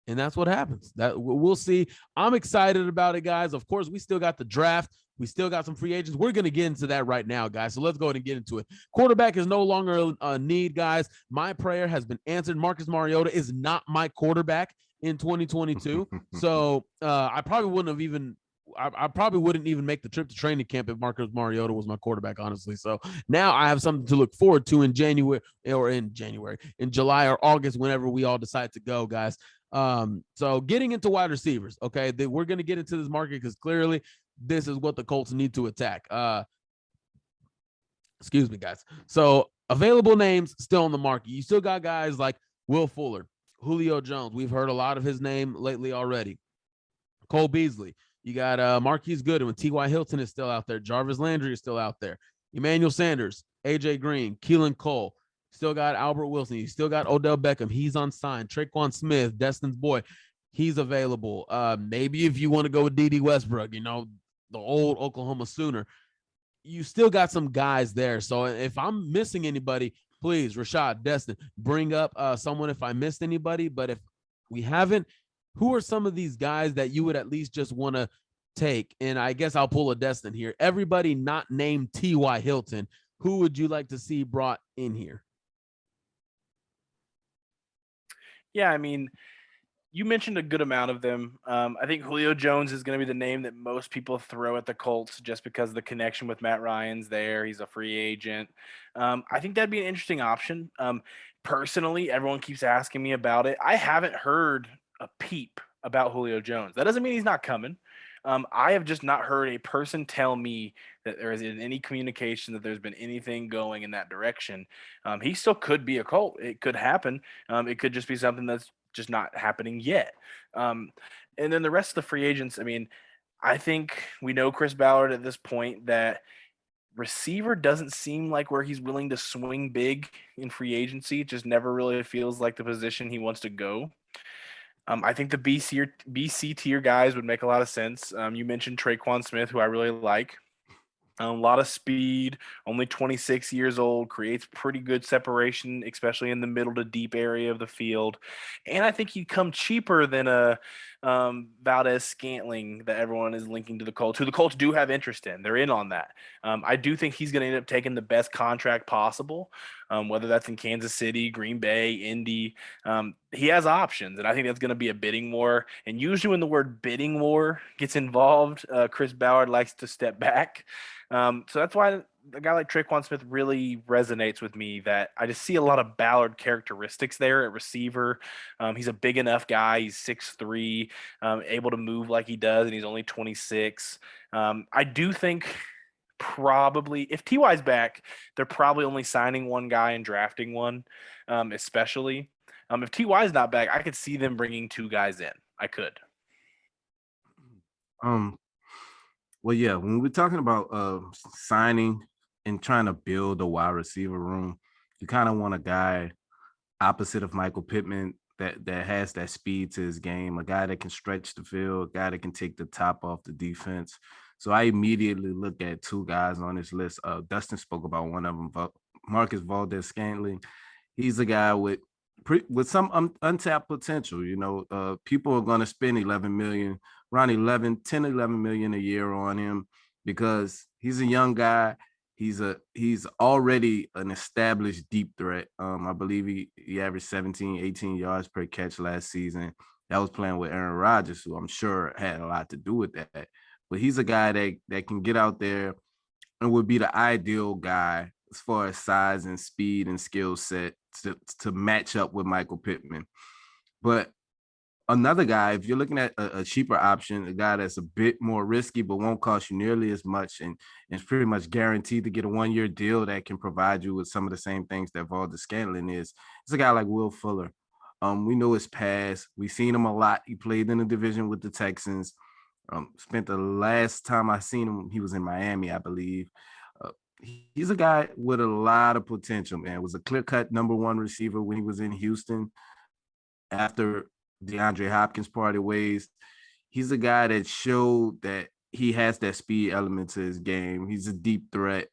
Speaker 3: And that's what happens. That we'll see. I'm excited about it, guys. Of course, we still got the draft. We still got some free agents. We're going to get into that right now, guys. So let's go ahead and get into it. Quarterback is no longer a need, guys. My prayer has been answered. Marcus Mariota is not my quarterback in 2022. So I probably wouldn't even make the trip to training camp if Marcus Mariota was my quarterback, honestly. So now I have something to look forward to in July or August, whenever we all decide to go, guys. So getting into wide receivers, okay, we're going to get into this market because clearly this is what the Colts need to attack. Excuse me, guys. So available names still on the market. You still got guys like Will Fuller, Julio Jones. We've heard a lot of his name lately already. Cole Beasley. You got Marquise Goodwin. T.Y. Hilton is still out there. Jarvis Landry is still out there. Emmanuel Sanders, A.J. Green, Keelan Cole. Still got Albert Wilson. You still got Odell Beckham. He's unsigned. Traequan Smith, Destin's boy. He's available. Maybe if you want to go with D.D. Westbrook, the old Oklahoma Sooner, you still got some guys there. So if I'm missing anybody, please, Rashad, Destin, bring up someone if I missed anybody. But if we haven't, who are some of these guys that you would at least just want to take? And I guess I'll pull a Destin here. Everybody not named T.Y. Hilton, who would you like to see brought in here?
Speaker 4: Yeah, I mean, you mentioned a good amount of them. I think Julio Jones is going to be the name that most people throw at the Colts just because of the connection with Matt Ryan's there. He's a free agent. I think that'd be an interesting option. Personally, everyone keeps asking me about it. I haven't heard a peep about Julio Jones. That doesn't mean he's not coming. I have just not heard a person tell me that there isn't any communication, that there's been anything going in that direction. He still could be a Colt. It could happen. It could just be something that's just not happening yet. Um, and then the rest of the free agents, I mean, I think we know Chris Ballard at this point that receiver doesn't seem like where he's willing to swing big in free agency. It just never really feels like the position he wants to go. I think the BC tier guys would make a lot of sense. You mentioned Traequan Smith, who I really like. A lot of speed, only 26 years old, creates pretty good separation, especially in the middle to deep area of the field. And I think he'd come cheaper than a Valdez Scantling that everyone is linking to the Colts, who the Colts do have interest in. They're in on that. I do think he's going to end up taking the best contract possible, whether that's in Kansas City, Green Bay, Indy. He has options, and I think that's going to be a bidding war. And usually when the word bidding war gets involved, Chris Ballard likes to step back. So that's why a guy like Traequan Smith really resonates with me, that I just see a lot of Ballard characteristics there at receiver. He's a big enough guy. He's 6'3", able to move like he does, and he's only 26. I do think probably if T.Y.'s back, they're probably only signing one guy and drafting one, especially. If T.Y.'s not back, I could see them bringing two guys in. I could.
Speaker 5: Well, yeah, when we're talking about signing and trying to build a wide receiver room, you kind of want a guy opposite of Michael Pittman that has that speed to his game, a guy that can stretch the field, a guy that can take the top off the defense. So I immediately look at two guys on this list. Dustin spoke about one of them, Marcus Valdez Scantling. He's a guy with some untapped potential. You know, people are going to spend 11 million, around 10, 11 million a year on him because he's a young guy. He's already an established deep threat. I believe he averaged 17, 18 yards per catch last season. That was playing with Aaron Rodgers, who I'm sure had a lot to do with that. But he's a guy that can get out there and would be the ideal guy as far as size and speed and skill set to match up with Michael Pittman. But another guy, if you're looking at a cheaper option, a guy that's a bit more risky but won't cost you nearly as much and is pretty much guaranteed to get a one-year deal that can provide you with some of the same things that Valdez Scanlan is, it's a guy like Will Fuller. We know his past. We've seen him a lot. He played in the division with the Texans. Spent the last time I seen him, he was in Miami, I believe. He's a guy with a lot of potential, man. Was a clear-cut number one receiver when he was in Houston after DeAndre Hopkins parted ways. He's a guy that showed that he has that speed element to his game. He's a deep threat,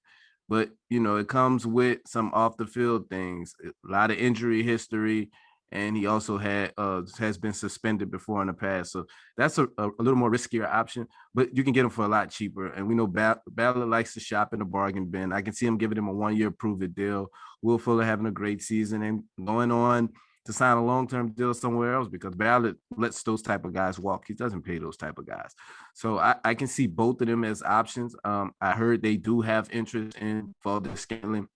Speaker 5: but you know, it comes with some off the field things, a lot of injury history, and he also has been suspended before in the past. So that's a little more riskier option, but you can get him for a lot cheaper. And we know Ballard likes to shop in the bargain bin. I can see him giving him a one-year prove-it deal. Will Fuller having a great season and going on to sign a long-term deal somewhere else because Ballard lets those type of guys walk. He doesn't pay those type of guys. So I can see both of them as options. I heard they do have interest in Valdez Scantling.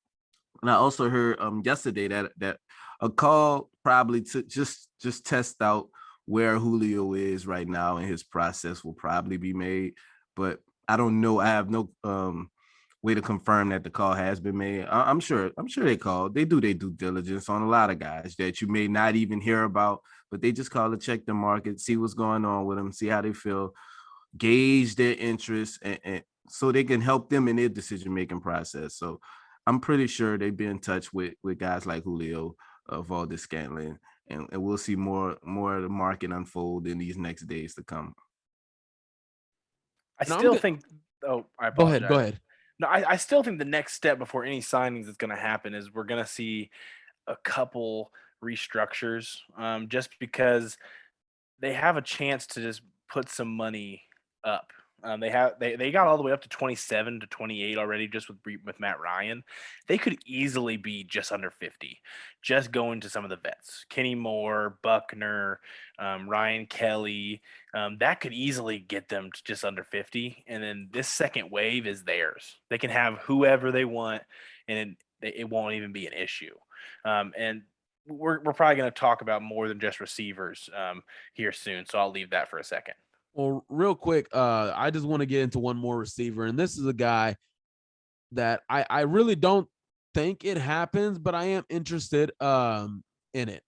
Speaker 5: And I also heard yesterday that a call probably to just test out where Julio is right now and his process will probably be made. But I don't know. I have no way to confirm that the call has been made. I'm sure they call. They do their due diligence on a lot of guys that you may not even hear about, but they just call to check the market, see what's going on with them, see how they feel, gauge their interest, and so they can help them in their decision-making process. So I'm pretty sure they've been in touch with guys like Julio, Valdez Scantling, and we'll see more of the market unfold in these next days to come.
Speaker 4: I apologize.
Speaker 3: Go ahead.
Speaker 4: No, I still think the next step before any signings that's going to happen is we're going to see a couple restructures, just because they have a chance to just put some money up. They got all the way up to 27 to 28 already just with Matt Ryan. They could easily be just under 50, just going to some of the vets. Kenny Moore, Buckner, Ryan Kelly. That could easily get them to just under 50. And then this second wave is theirs. They can have whoever they want, and it won't even be an issue. And we're probably going to talk about more than just receivers here soon, so I'll leave that for a second.
Speaker 3: Well, real quick, I just want to get into one more receiver, and this is a guy that I really don't think it happens, but I am interested in it.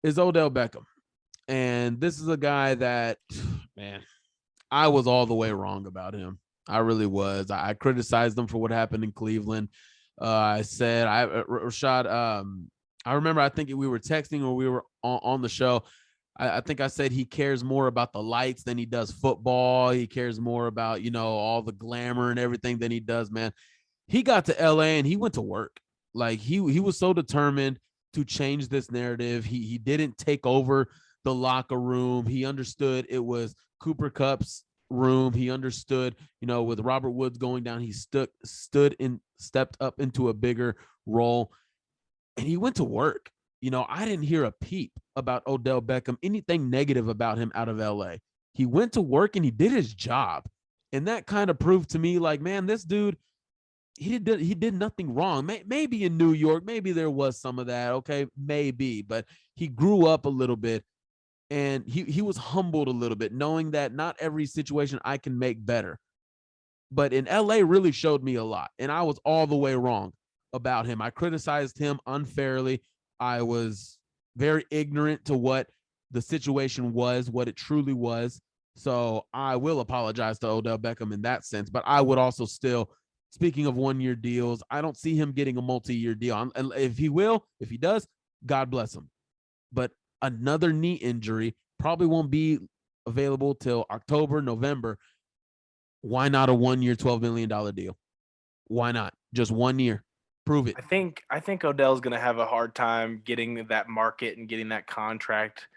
Speaker 3: Is Odell Beckham. And this is a guy that, man, I was all the way wrong about him. I really was. I criticized him for what happened in Cleveland. I said, Rashad, I remember, I think we were texting or we were on the show. I think I said he cares more about the lights than he does football. He cares more about, all the glamour and everything than he does, man. He got to LA and he went to work. Like he was so determined to change this narrative. He didn't take over the locker room. He understood it was Cooper Kupp's room. He understood, with Robert Woods going down, he stepped up into a bigger role, and he went to work. I didn't hear a peep about Odell Beckham, anything negative about him out of LA. He went to work and he did his job. And that kind of proved to me, like, man, this dude, he did nothing wrong. Maybe in New York, maybe there was some of that. Okay, maybe, but he grew up a little bit. And he was humbled a little bit, knowing that not every situation I can make better. But in LA really showed me a lot. And I was all the way wrong about him. I criticized him unfairly. I was very ignorant to what the situation was, what it truly was. So I will apologize to Odell Beckham in that sense. But I would also still, speaking of 1-year deals, I don't see him getting a multi-year deal. And if he does, God bless him. But another knee injury, probably won't be available till October, November. Why not a 1-year, $12 million deal? Why not? Just 1 year. Prove it.
Speaker 4: I think Odell's going to have a hard time getting that market and getting that contract.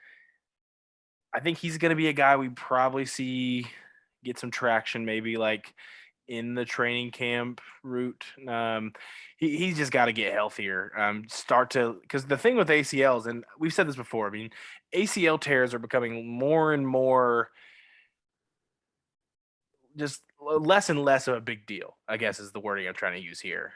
Speaker 4: I think he's going to be a guy we probably see get some traction, maybe like in the training camp route. He's just got to get healthier. Because the thing with ACLs, and we've said this before, I mean, ACL tears are becoming more and more just less and less of a big deal, I guess is the wording I'm trying to use here,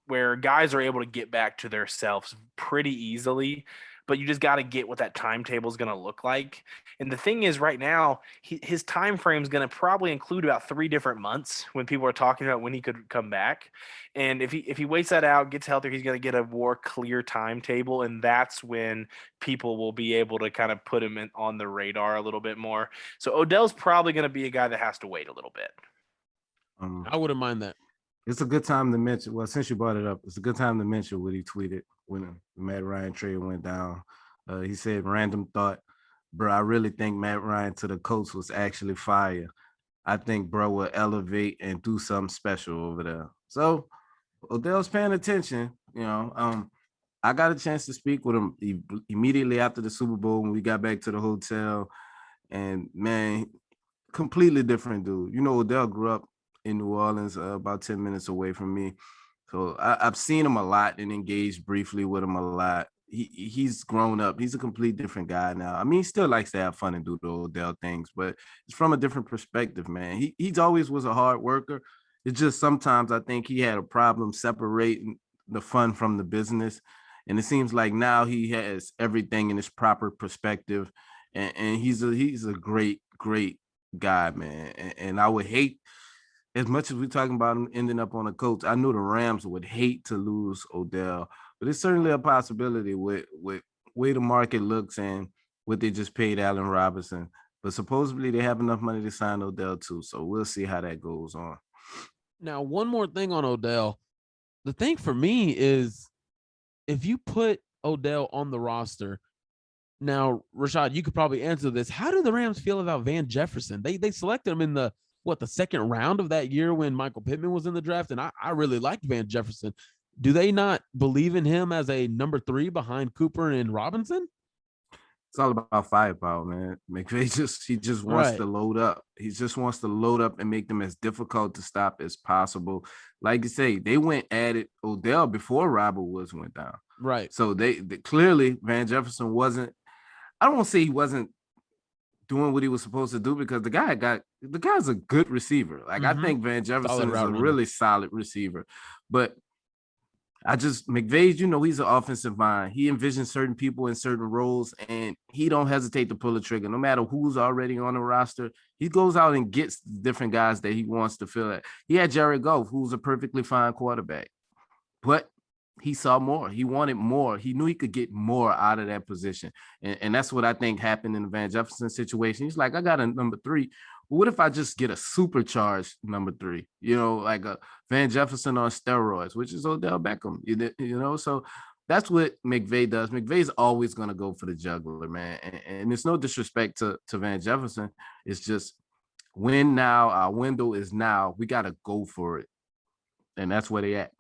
Speaker 4: where guys are able to get back to their selves pretty easily, but you just got to get what that timetable is going to look like. And the thing is, right now, his time frame is going to probably include about 3 different months when people are talking about when he could come back. And if he waits that out, gets healthier, he's going to get a more clear timetable, and that's when people will be able to kind of put him on the radar a little bit more. So Odell's probably going to be a guy that has to wait a little bit.
Speaker 3: I wouldn't mind that.
Speaker 5: It's a good time to mention. Well, since you brought it up, it's a good time to mention what he tweeted when the Matt Ryan trade went down. He said, "Random thought, bro. I really think Matt Ryan to the Colts was actually fire. I think bro will elevate and do something special over there." So Odell's paying attention. I got a chance to speak with him immediately after the Super Bowl when we got back to the hotel, and man, completely different dude. Odell grew up in New Orleans, about 10 minutes away from me. So I've seen him a lot and engaged briefly with him a lot. He's grown up. He's a complete different guy now. I mean, he still likes to have fun and do the Odell things, but it's from a different perspective, man. He's always was a hard worker. It's just sometimes I think he had a problem separating the fun from the business. And it seems like now he has everything in his proper perspective. And he's a great, great guy, man. And I would hate, as much as we're talking about him ending up on the Colts, I knew the Rams would hate to lose Odell, but it's certainly a possibility with way the market looks and what they just paid Allen Robinson. But supposedly they have enough money to sign Odell too, so we'll see how that goes on.
Speaker 3: Now, one more thing on Odell. The thing for me is if you put Odell on the roster, now, Rashad, you could probably answer this. How do the Rams feel about Van Jefferson? They selected him in the second round of that year when Michael Pittman was in the draft, and I really liked Van Jefferson. Do they not believe in him as a number 3 behind Cooper and Robinson?
Speaker 5: It's all about firepower, man. McVay just wants to load up. He just wants to load up and make them as difficult to stop as possible. Like you say, they added Odell before Robert Woods went down.
Speaker 3: Right.
Speaker 5: So they clearly Van Jefferson wasn't. I don't want to say he wasn't doing what he was supposed to do, because the guy's a good receiver. Like I think Van Jefferson is a really solid receiver, but McVay's, he's an offensive mind. He envisions certain people in certain roles, and he don't hesitate to pull the trigger. No matter who's already on the roster, he goes out and gets different guys that he wants to fill it. He had Jared Goff, who's a perfectly fine quarterback, but he saw more. He wanted more. He knew he could get more out of that position. And that's what I think happened in the Van Jefferson situation. He's like, I got a number 3. What if I just get a supercharged number 3, like a Van Jefferson on steroids, which is Odell Beckham, so that's what McVay does. McVay's always going to go for the juggler, man. And it's no disrespect to Van Jefferson. It's just win now. Our window is now. We got to go for it. And that's where they at.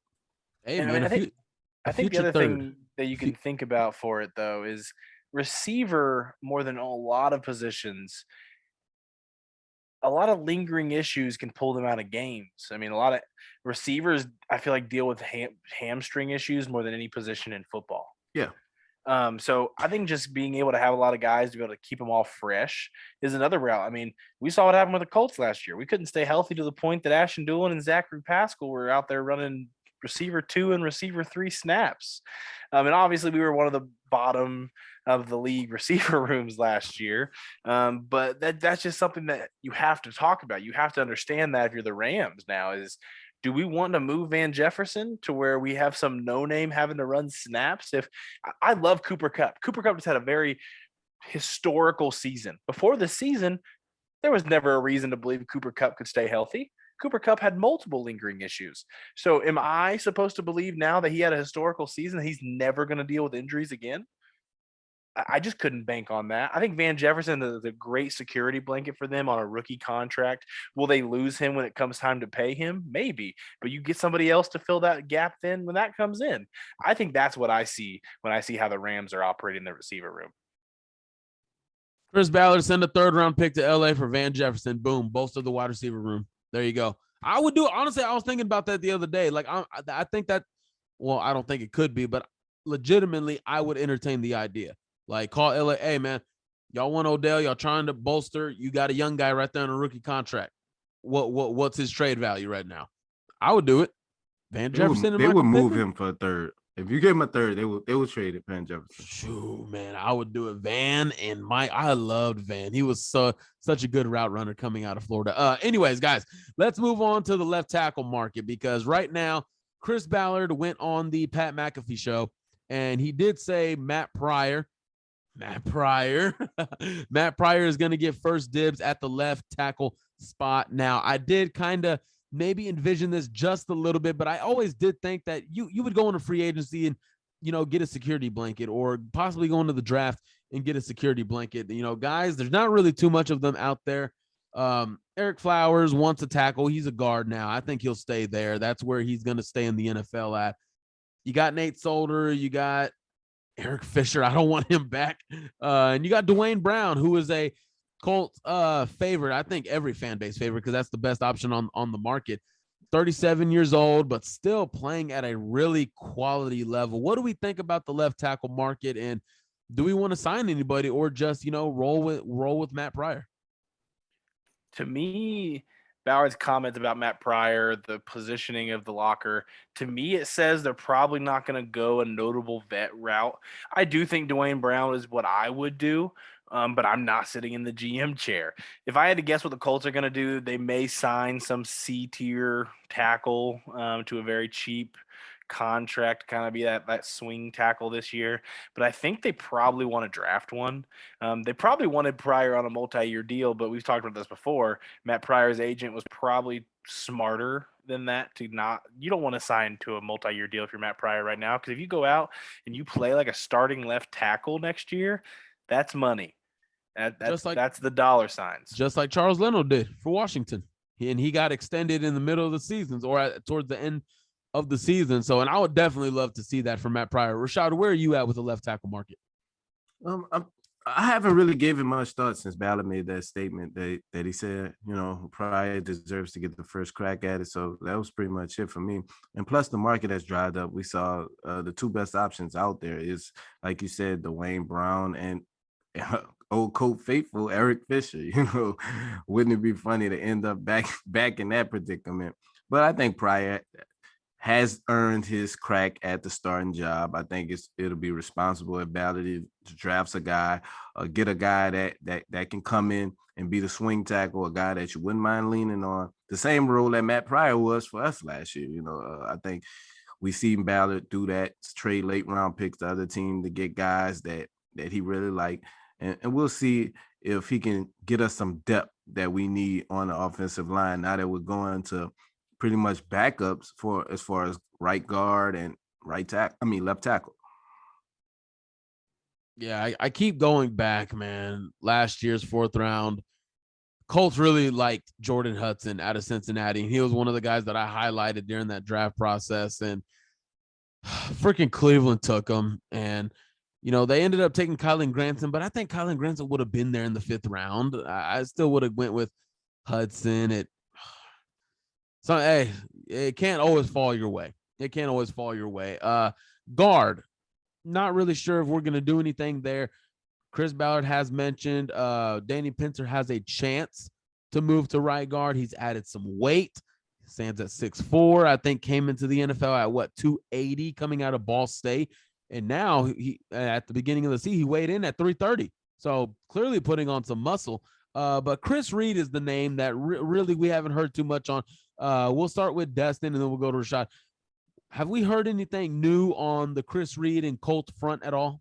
Speaker 3: Hey, man,
Speaker 4: I think the other thing that you can think about for it, though, is receiver more than a lot of positions. A lot of lingering issues can pull them out of games. I mean, a lot of receivers, I feel like, deal with hamstring issues more than any position in football.
Speaker 5: Yeah.
Speaker 4: So I think just being able to have a lot of guys to be able to keep them all fresh is another route. I mean, we saw what happened with the Colts last year. We couldn't stay healthy to the point that Ashton Doolin and Zachary Pascal were out there running receiver 2 and receiver 3 snaps. And obviously we were one of the bottom of the league receiver rooms last year. But that's just something that you have to talk about. You have to understand that if you're the Rams now is, do we want to move Van Jefferson to where we have some no-name having to run snaps? If I love Cooper Kupp. Cooper Kupp just had a very historical season. Before the season, there was never a reason to believe Cooper Kupp could stay healthy. Cooper Kupp had multiple lingering issues. So am I supposed to believe now that he had a historical season, that he's never going to deal with injuries again? I just couldn't bank on that. I think Van Jefferson is a great security blanket for them on a rookie contract. Will they lose him when it comes time to pay him? Maybe. But you get somebody else to fill that gap then when that comes in. I think that's what I see when I see how the Rams are operating the receiver room.
Speaker 3: Chris Ballard send a 3rd-round pick to LA for Van Jefferson. Boom. Bolster the wide receiver room. There you go. I would do it. Honestly, I was thinking about that the other day. Like, I think that, well, I don't think it could be, but legitimately, I would entertain the idea. Like, call LA, hey, man, y'all want Odell, y'all trying to bolster, you got a young guy right there on a rookie contract. What's his trade value right now? I would do it. Van Jefferson.
Speaker 5: They would move him for a 3rd. If you give him a 3rd, they would trade it, Van Jefferson.
Speaker 3: Shoot, man, I would do it. Van and Mike, I loved Van. He was such a good route runner coming out of Florida. Anyways, guys, let's move on to the left tackle market, because right now, Chris Ballard went on the Pat McAfee show, and he did say Matt Pryor is going to get first dibs at the left tackle spot. Now, I did kind of maybe envision this just a little bit, but I always did think that you would go into free agency and, get a security blanket, or possibly go into the draft and get a security blanket. Guys, there's not really too much of them out there. Eric Flowers wants a tackle. He's a guard now. I think he'll stay there. That's where he's going to stay in the NFL at. You got Nate Solder. You got Eric Fisher. I don't want him back. And you got Dwayne Brown, who is a Colt favorite. I think every fan base favorite, because that's the best option on the market. 37 years old, but still playing at a really quality level. What do we think about the left tackle market, and do we want to sign anybody, or just roll with Matt Pryor?
Speaker 4: To me, Ballard's comments about Matt Pryor, the positioning of the locker, to me, it says they're probably not going to go a notable vet route. I do think Dwayne Brown is what I would do, but I'm not sitting in the GM chair. If I had to guess what the Colts are going to do, they may sign some C-tier tackle to a very cheap contract, kind of be that swing tackle this year. But I think they probably want to draft one. They probably wanted Pryor on a multi-year deal, but we've talked about this before. Matt Pryor's agent was probably smarter than that you don't want to sign to a multi-year deal if you're Matt Pryor right now, because if you go out and you play like a starting left tackle next year, that's money. That's the dollar signs.
Speaker 3: Just like Charles Leno did for Washington. And he got extended in the middle of the seasons, or towards the end of the season. So, and I would definitely love to see that from Matt Pryor. Rashad, where are you at with the left tackle market?
Speaker 5: I haven't really given much thought since Ballard made that statement that he said, Pryor deserves to get the first crack at it. So that was pretty much it for me. And plus the market has dried up. We saw the 2 best options out there is, like you said, Dwayne Brown and old Colt faithful Eric Fisher. Wouldn't it be funny to end up back in that predicament? But I think Pryor has earned his crack at the starting job. I think it'll be responsible at Ballard to draft a guy, get a guy that can come in and be the swing tackle, a guy that you wouldn't mind leaning on. The same role that Matt Pryor was for us last year. I think we seen Ballard do that, trade late round picks to other team to get guys that he really liked. And we'll see if he can get us some depth that we need on the offensive line now that we're going to pretty much backups for as far as right guard and left tackle.
Speaker 3: Yeah, I keep going back, man. Last year's 4th round, Colts really liked Jordan Hudson out of Cincinnati. And he was one of the guys that I highlighted during that draft process. And freaking Cleveland took him. And, they ended up taking Kylan Granson, but I think Kylan Granson would have been there in the 5th round. I still would have went with Hudson. So, hey, it can't always fall your way. Guard, not really sure if we're going to do anything there. Chris Ballard has mentioned Danny Pinter has a chance to move to right guard. He's added some weight. Stands at 6'4". I think came into the NFL at 280 coming out of Ball State. And now he at the beginning of the season, he weighed in at 330. So clearly putting on some muscle. But Chris Reed is the name that really we haven't heard too much on. We'll start with Destin and then we'll go to Rashad. Have we heard anything new on the Chris Reed and Colt front at all?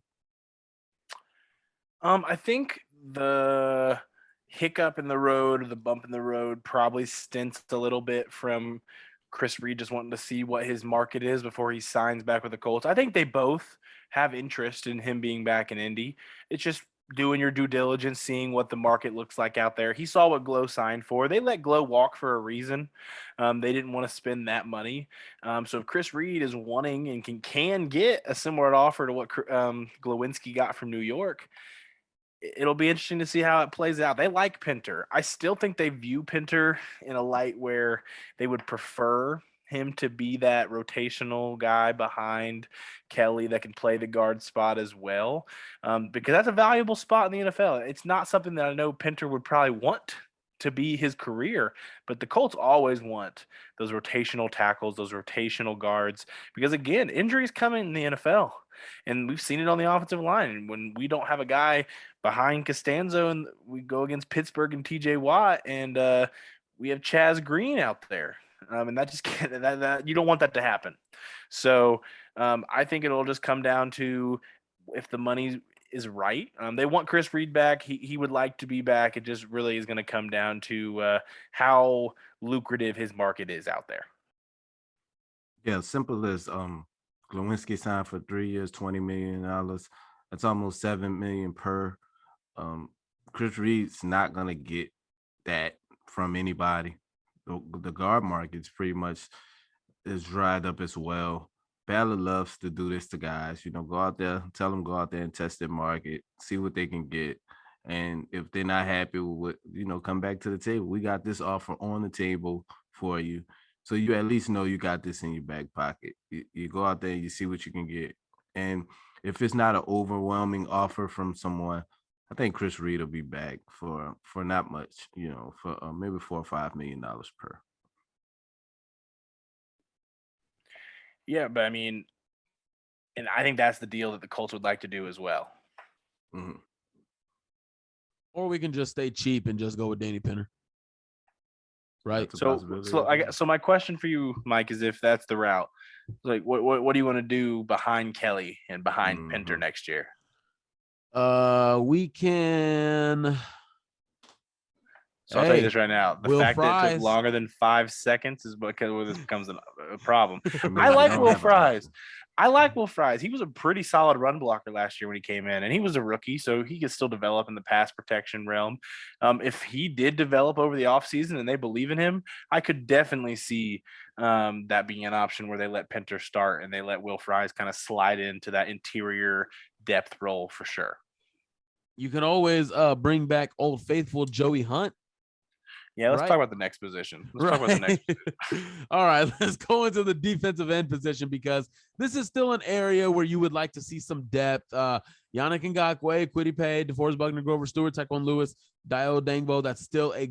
Speaker 4: I think the hiccup in the road, the bump in the road probably stints a little bit from Chris Reed just wanting to see what his market is before he signs back with the Colts. I think they both have interest in him being back in Indy. It's just doing your due diligence, seeing what the market looks like out there. He saw what Glow signed for. They let Glow walk for a reason. They didn't want to spend that money. So if Chris Reed is wanting and can get a similar offer to what Glowinski got from New York, it'll be interesting to see how it plays out. They like Pinter. I still think they view Pinter in a light where they would prefer him to be that rotational guy behind Kelly that can play the guard spot as well, because that's a valuable spot in the NFL. It's not something that I know Pinter would probably want to be his career, but the Colts always want those rotational tackles, those rotational guards, because again, injuries come in the NFL. And we've seen it on the offensive line. And when we don't have a guy behind Costanzo and we go against Pittsburgh and TJ Watt and we have Chaz Green out there. And that just can't, that you don't want that to happen. So I think it'll just come down to if the money is right. They want Chris Reed back. He would like to be back. It just really is going to come down to how lucrative his market is out there.
Speaker 5: Yeah, simple as Glowinski signed for 3 years, $20 million. That's almost $7 million per. Chris Reed's not gonna get that from anybody. The guard market's pretty much is dried up as well. Ballard loves to do this to guys. Go out there, tell them go out there and test their market, see what they can get, and if they're not happy with come back to the table. We got this offer on the table for you. So you at least know you got this in your back pocket. You go out there and you see what you can get. And if it's not an overwhelming offer from someone, I think Chris Reed will be back for not much, for maybe $4 or $5 million per.
Speaker 4: Yeah, but I mean, and I think that's the deal that the Colts would like to do as well.
Speaker 5: Mm-hmm.
Speaker 3: Or we can just stay cheap and just go with Danny Pinter. Right.
Speaker 4: So my question for you, Mike, is if that's the route, like what do you want to do behind Kelly and behind Pinter next year?
Speaker 3: We can.
Speaker 4: So I'll tell you this right now: the fact that it took longer than 5 seconds is because this becomes a problem. I like Will Fries. He was a pretty solid run blocker last year when he came in, and he was a rookie, so he could still develop in the pass protection realm. If he did develop over the offseason and they believe in him, I could definitely see that being an option where they let Pinter start and they let Will Fries kind of slide into that interior depth role for sure.
Speaker 3: You can always bring back old faithful Joey Hunt.
Speaker 4: Yeah, let's talk about the next position.
Speaker 3: All right, let's go into the defensive end position because this is still an area where you would like to see some depth. Yannick Ngakoue, Kwity Paye, DeForest Buckner, Grover Stewart, Taekwon Lewis, Dio Dangbo. That's still a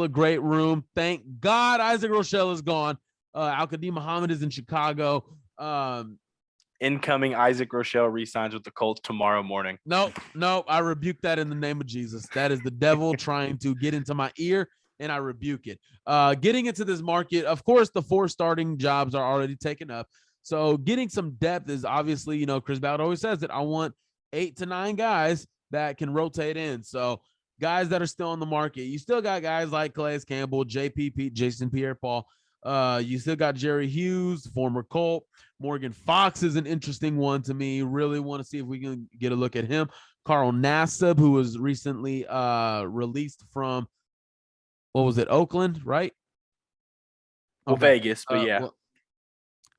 Speaker 3: great room. Thank God Isaac Rochelle is gone. Al-Qadim Muhammad is in Chicago.
Speaker 4: Incoming Isaac Rochelle re-signs with the Colts tomorrow morning.
Speaker 3: No, I rebuke that in the name of Jesus. That is the devil trying to get into my ear, and I rebuke it. Getting into this market, of course, the 4 starting jobs are already taken up. So getting some depth is obviously, Chris Ballard always says that I want 8 to 9 guys that can rotate in. So guys that are still on the market, you still got guys like Calais Campbell, JPP, Jason Pierre-Paul. You still got Jerry Hughes, former Colt. Morgan Fox is an interesting one to me. Really want to see if we can get a look at him. Carl Nassib, who was recently released from, what was it, Oakland, right?
Speaker 4: Well, Vegas, but yeah.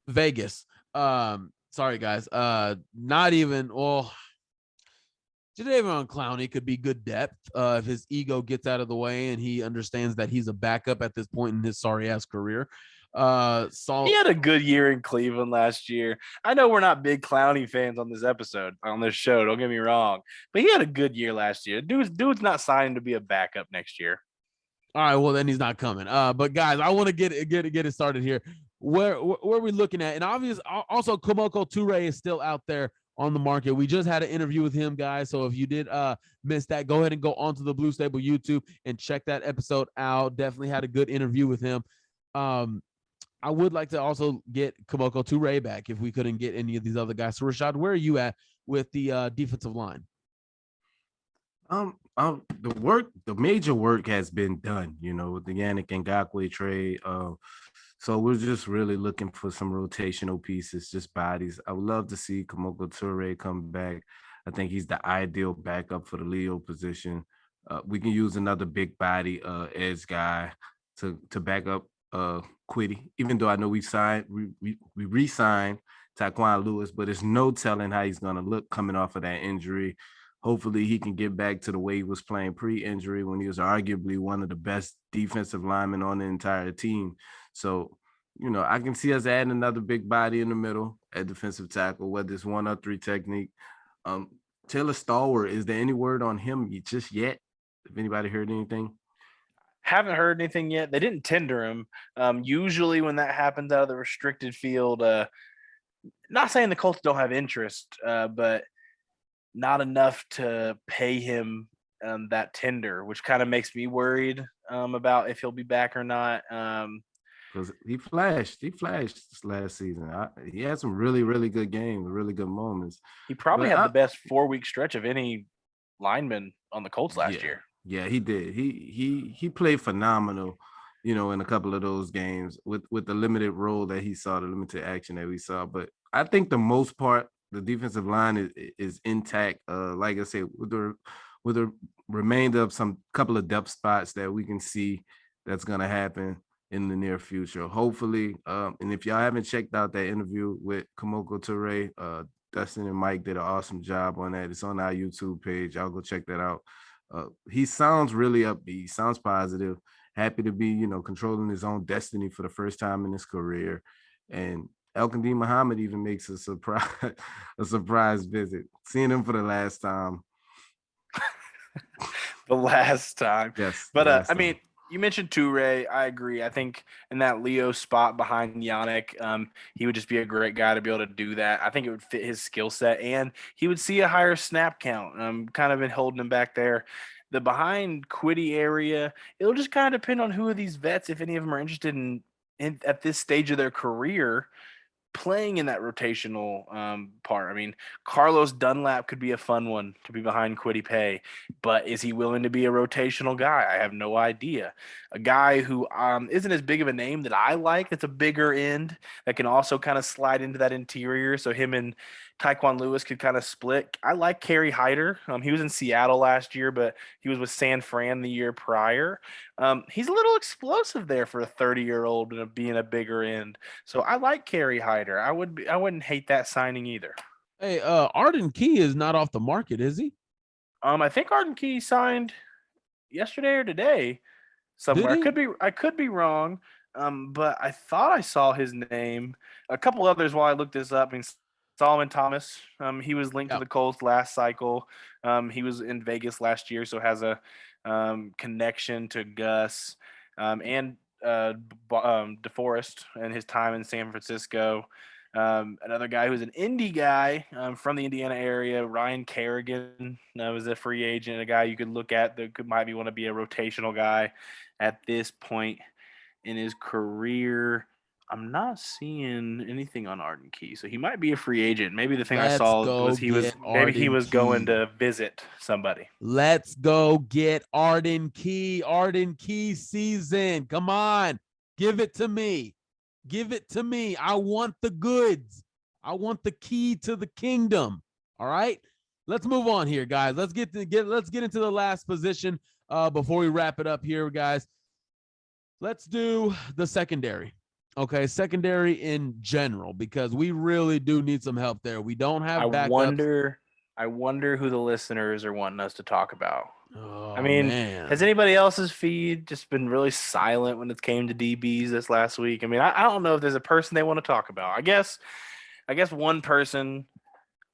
Speaker 3: Vegas. Sorry, guys. Not even, Jadeveon Clowney could be good depth if his ego gets out of the way and he understands that he's a backup at this point in his sorry-ass career.
Speaker 4: He had a good year in Cleveland last year. I know we're not big Clowney fans on this show, don't get me wrong, but he had a good year last year. Dude's not signing to be a backup next year.
Speaker 3: All right, well then he's not coming. But guys, I want to get it started here. Where are we looking at? And also Komoko Toure is still out there on the market. We just had an interview with him, guys. So if you did miss that, go ahead and go onto the Blue Stable YouTube and check that episode out. Definitely had a good interview with him. I would like to also get Komoko Toure back if we couldn't get any of these other guys. So Rashad, where are you at with the defensive line?
Speaker 5: The major work has been done, with the Yannick Ngakoue trade. So we're just really looking for some rotational pieces, just bodies. I would love to see Komoko Toure come back. I think he's the ideal backup for the Leo position. We can use another big body edge guy to back up Quiddy, even though I know we re-signed Traequan Lewis, but there's no telling how he's going to look coming off of that injury. Hopefully he can get back to the way he was playing pre-injury when he was arguably one of the best defensive linemen on the entire team. So, I can see us adding another big body in the middle at defensive tackle, whether it's 1 or 3 technique. Taylor Stalwart, is there any word on him just yet? Have anybody heard anything?
Speaker 4: Haven't heard anything yet. They didn't tender him. Usually when that happens out of the restricted field, not saying the Colts don't have interest, but not enough to pay him that tender, which kind of makes me worried about if he'll be back or not.
Speaker 5: Because he flashed this last season. He had some really, really good games, really good moments.
Speaker 4: He probably had the best 4-week stretch of any lineman on the Colts last year.
Speaker 5: Yeah, he did. He played phenomenal, in a couple of those games with the limited role that he saw, the limited action that we saw. But I think the most part, the defensive line is intact. Like I said, with the remainder of some couple of depth spots that we can see that's gonna happen in the near future, hopefully. And if y'all haven't checked out that interview with Komoko Toure, Dustin and Mike did an awesome job on that. It's on our YouTube page. Y'all go check that out. He sounds really upbeat, sounds positive, happy to be, controlling his own destiny for the first time in his career. And Al-Qadim Muhammad even makes a surprise visit. Seeing him for the last time.
Speaker 4: The last time.
Speaker 5: Yes.
Speaker 4: But I mean, you mentioned Toure. I agree. I think in that Leo spot behind Yannick, he would just be a great guy to be able to do that. I think it would fit his skill set, and he would see a higher snap count. Kind of been holding him back there. The behind Quiddy area, it'll just kind of depend on who of these vets, if any of them are interested in at this stage of their career, playing in that rotational part. I mean, Carlos Dunlap could be a fun one to be behind Quiddy Pay, but is he willing to be a rotational guy? I have no idea. A guy who isn't as big of a name that I like, that's a bigger end, that can also kind of slide into that interior, so him and Traequan Lewis could kind of split. I like Kerry Hyder. He was in Seattle last year, but he was with San Fran the year prior. He's a little explosive there for a 30-year-old being a bigger end. So I like Kerry Hyder. I wouldn't hate that signing either.
Speaker 3: Hey, Arden Key is not off the market, is he?
Speaker 4: I think Arden Key signed yesterday or today somewhere. I could be wrong. But I thought I saw his name. A couple others while I looked this up. I mean, Solomon Thomas, he was linked to the Colts last cycle. He was in Vegas last year, so has a connection to Gus. And DeForest and his time in San Francisco. Another guy who's an indie guy from the Indiana area, Ryan Kerrigan, was a free agent, a guy you could look at that might want to be a rotational guy at this point in his career. I'm not seeing anything on Arden Key, so he might be a free agent. Maybe the thing I saw was he was going to visit somebody.
Speaker 3: Let's go get Arden Key. Arden Key season. Come on, give it to me. Give it to me. I want the goods. I want the key to the kingdom. All right. Let's move on here, guys. Let's get into the last position before we wrap it up here, guys. Let's do the secondary. Okay, secondary in general, because we really do need some help there. We don't have backups.
Speaker 4: I wonder who the listeners are wanting us to talk about.
Speaker 3: Oh,
Speaker 4: I mean,
Speaker 3: man.
Speaker 4: has anybody else's feed just been really silent when it came to DBs this last week? I mean, I don't know if there's a person they want to talk about. I guess one person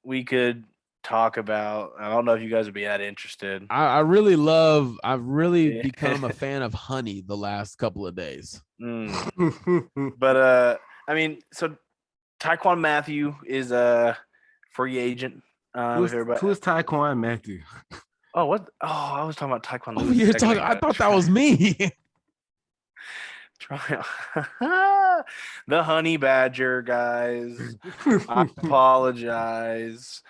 Speaker 4: we could talk about. I don't know if you guys would be that interested.
Speaker 3: I've really become a fan of Honey the last couple of days.
Speaker 4: But I mean, so Traequan Matthew is a free agent.
Speaker 5: Who's Traequan Matthew?
Speaker 4: Oh, what? Oh, I was talking about Traequan.
Speaker 3: Oh, you're talking. I thought that was me.
Speaker 4: The Honey Badger guys. I apologize.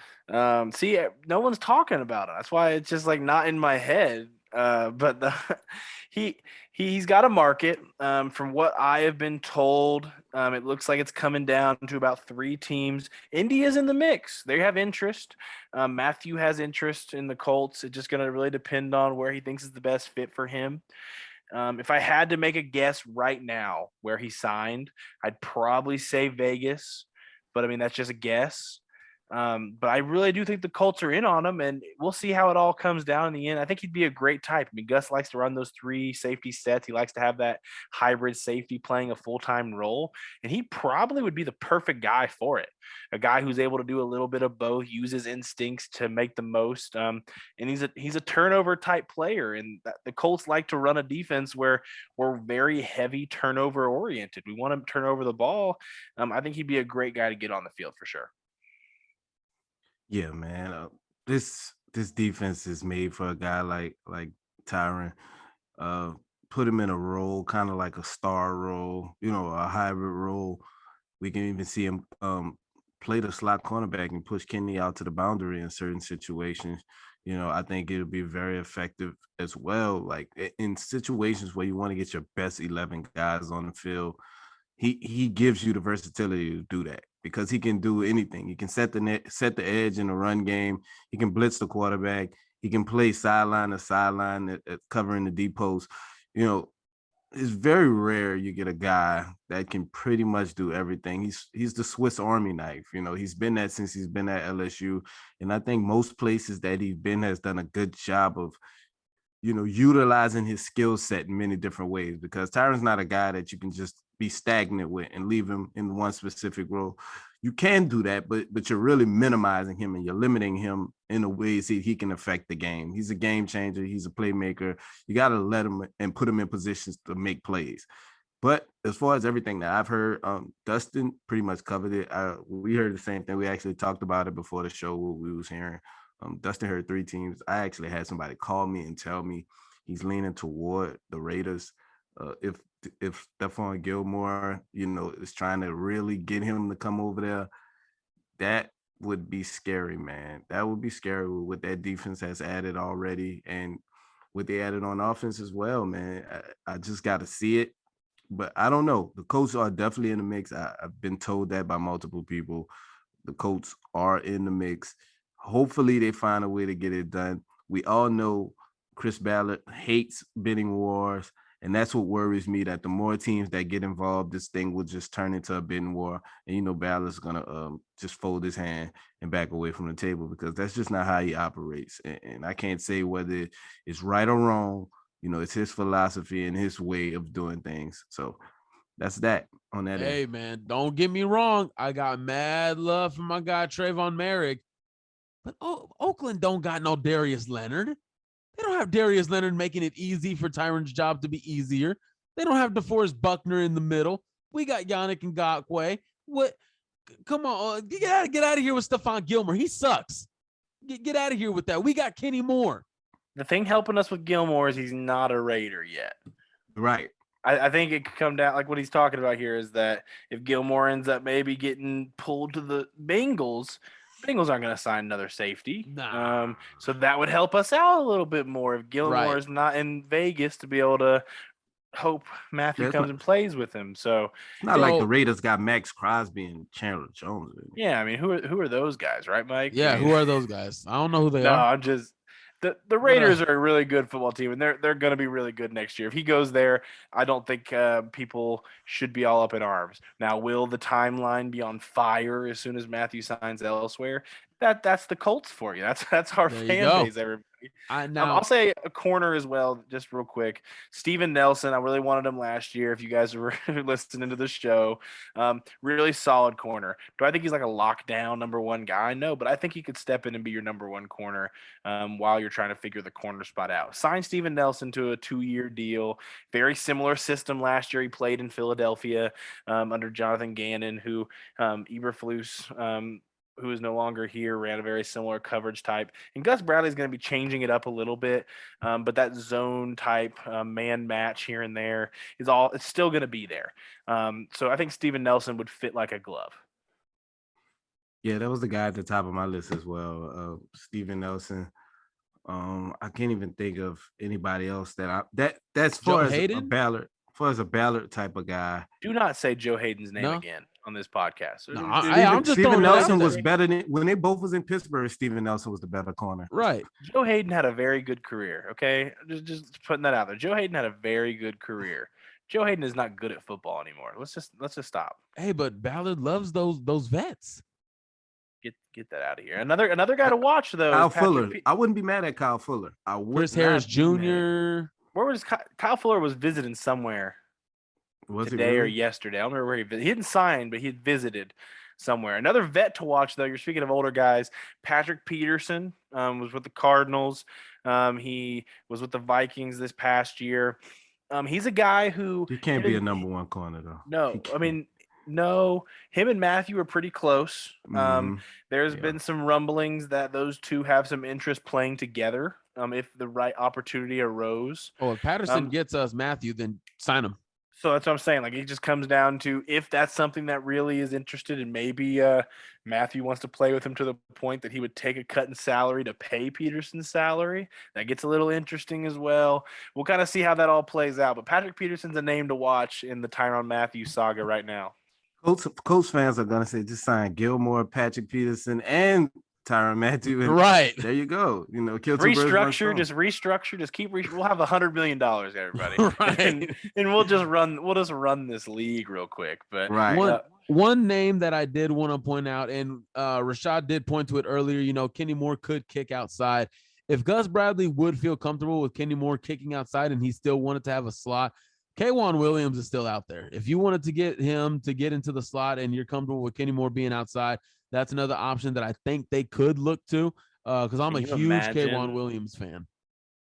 Speaker 4: See, no one's talking about it. That's why it's just like not in my head. But he's got a market. From what I have been told, it looks like it's coming down to about 3 teams. India's in the mix. They have interest. Matthew has interest in the Colts. It's just going to really depend on where he thinks is the best fit for him. If I had to make a guess right now where he signed, I'd probably say Vegas. But I mean, that's just a guess. But I really do think the Colts are in on him, and we'll see how it all comes down in the end. I think he'd be a great type. I mean, Gus likes to run those 3 safety sets. He likes to have that hybrid safety playing a full-time role, and he probably would be the perfect guy for it. A guy who's able to do a little bit of both, use his instincts to make the most. And he's a turnover type player, and the Colts like to run a defense where we're very heavy turnover oriented. We want to turn over the ball. I think he'd be a great guy to get on the field for sure.
Speaker 5: Yeah, man. This defense is made for a guy like Tyron. Put him in a role, kind of like a star role, a hybrid role. We can even see him play the slot cornerback and push Kenny out to the boundary in certain situations. I think it'll be very effective as well. Like in situations where you want to get your best 11 guys on the field, he gives you the versatility to do that, because he can do anything. He can set the edge in the run game. He can blitz the quarterback. He can play sideline to sideline, covering the deep post. It's very rare you get a guy that can pretty much do everything. He's the Swiss Army knife. He's been that since he's been at LSU, and I think most places that he's been has done a good job of utilizing his skill set in many different ways, because Tyron's not a guy that you can just be stagnant with and leave him in one specific role. You can do that, but you're really minimizing him and you're limiting him in a way he can affect the game. He's a game changer. He's a playmaker. You got to let him and put him in positions to make plays. But as far as everything that I've heard, Dustin pretty much covered it. We heard the same thing. We actually talked about it before the show, what we was hearing. Dustin heard 3 teams. I actually had somebody call me and tell me he's leaning toward the Raiders. If Stephon Gilmore, is trying to really get him to come over there, that would be scary, man. That would be scary with what that defense has added already and what they added on offense as well, man. I just got to see it, but I don't know. The Colts are definitely in the mix. I've been told that by multiple people. The Colts are in the mix. Hopefully they find a way to get it done. We all know Chris Ballard hates bidding wars, and that's what worries me, that the more teams that get involved, this thing will just turn into a bidding war. And, Ballard's going to just fold his hand and back away from the table, because that's just not how he operates. And I can't say whether it's right or wrong. It's his philosophy and his way of doing things. So that's that on that end.
Speaker 3: Hey, man, don't get me wrong. I got mad love for my guy, Trayvon Merrick. But Oakland don't got no Darius Leonard. They don't have Darius Leonard making it easy for Tyron's job to be easier. They don't have DeForest Buckner in the middle. We got Yannick Ngakoue. What? Come on, get out of here with Stephon Gilmore. He sucks. Get out of here with that. We got Kenny Moore.
Speaker 4: The thing helping us with Gilmore is he's not a Raider yet.
Speaker 5: Right.
Speaker 4: I think it could come down, like what he's talking about here is that if Gilmore ends up maybe getting pulled to the Bengals aren't going to sign another safety.
Speaker 3: Nah.
Speaker 4: So that would help us out a little bit more if Gilmore is not in Vegas to be able to hope Matthew comes and plays with him. So
Speaker 5: it's not like the Raiders got Max Crosby and Chandler Jones.
Speaker 4: Yeah, I mean, who are those guys, right, Mike?
Speaker 3: Yeah,
Speaker 4: I mean,
Speaker 3: who are those guys? I don't know who they are.
Speaker 4: No, I'm just the Raiders are a really good football team, and they're going to be really good next year. If he goes there, I don't think people should be all up in arms. Now, will the timeline be on fire as soon as Matthew signs elsewhere? That's the Colts for you. That's our fan base, everybody. I'll say a corner as well, just real quick. Steven Nelson, I really wanted him last year. If you guys were listening to the show, really solid corner. Do I think he's like a lockdown number one guy? No, but I think he could step in and be your number one corner while you're trying to figure the corner spot out. Sign Steven Nelson to a 2-year deal. Very similar system last year. He played in Philadelphia under Jonathan Gannon, who Eberflus, who is no longer here, ran a very similar coverage type. And Gus Bradley is going to be changing it up a little bit, but that zone type man match here and there it's still going to be there. So I think Steven Nelson would fit like a glove.
Speaker 5: Yeah, that was the guy at the top of my list as well, Steven Nelson. I can't even think of anybody else that's far as a Ballard. For as a Ballard type of guy.
Speaker 4: Do not say Joe Hayden's name again on this podcast.
Speaker 3: No, I'm just
Speaker 5: Steven Nelson was better than when they both was in Pittsburgh. Steven Nelson was the better corner.
Speaker 3: Right.
Speaker 4: Joe Hayden had a very good career. Okay, just putting that out there. Joe Hayden had a very good career. Joe Hayden is not good at football anymore. Let's just stop.
Speaker 3: Hey, but Ballard loves those vets.
Speaker 4: Get that out of here. Another guy to watch though.
Speaker 5: Kyle Fuller. I wouldn't be mad at Kyle Fuller.
Speaker 3: Chris Harris Jr.
Speaker 4: Where was Kyle Fuller was visiting somewhere today or yesterday? I don't remember where he visited. He didn't sign, but he had visited somewhere. Another vet to watch, though. You're speaking of older guys. Patrick Peterson was with the Cardinals. He was with the Vikings this past year. He's a guy who
Speaker 5: he can't be a number one corner, though.
Speaker 4: No, I mean, no. Him and Matthew are pretty close. There's been some rumblings that those two have some interest playing together. If the right opportunity arose.
Speaker 3: Oh, if Patterson gets us Matthew, then sign him.
Speaker 4: So that's what I'm saying. Like, it just comes down to if that's something that really is interested in. Maybe Matthew wants to play with him to the point that he would take a cut in salary to pay Peterson's salary. That gets a little interesting as well. We'll kind of see how that all plays out. But Patrick Peterson's a name to watch in the Tyrann Mathieu saga right now.
Speaker 5: Colts fans are gonna say just sign Gilmore, Patrick Peterson, and Tyrann Mathieu.
Speaker 3: Right.
Speaker 5: There you go. You know,
Speaker 4: restructure. Just keep. We'll have $100 million, everybody.
Speaker 3: Right.
Speaker 4: and we'll just run this league real quick. But
Speaker 3: one name that I did want to point out, and Rashad did point to it earlier. You know, Kenny Moore could kick outside. If Gus Bradley would feel comfortable with Kenny Moore kicking outside, and he still wanted to have a slot, K'Wan Williams is still out there. If you wanted to get him to get into the slot and you're comfortable with Kenny Moore being outside, that's another option that I think they could look to because I'm a huge K'Wan Williams fan.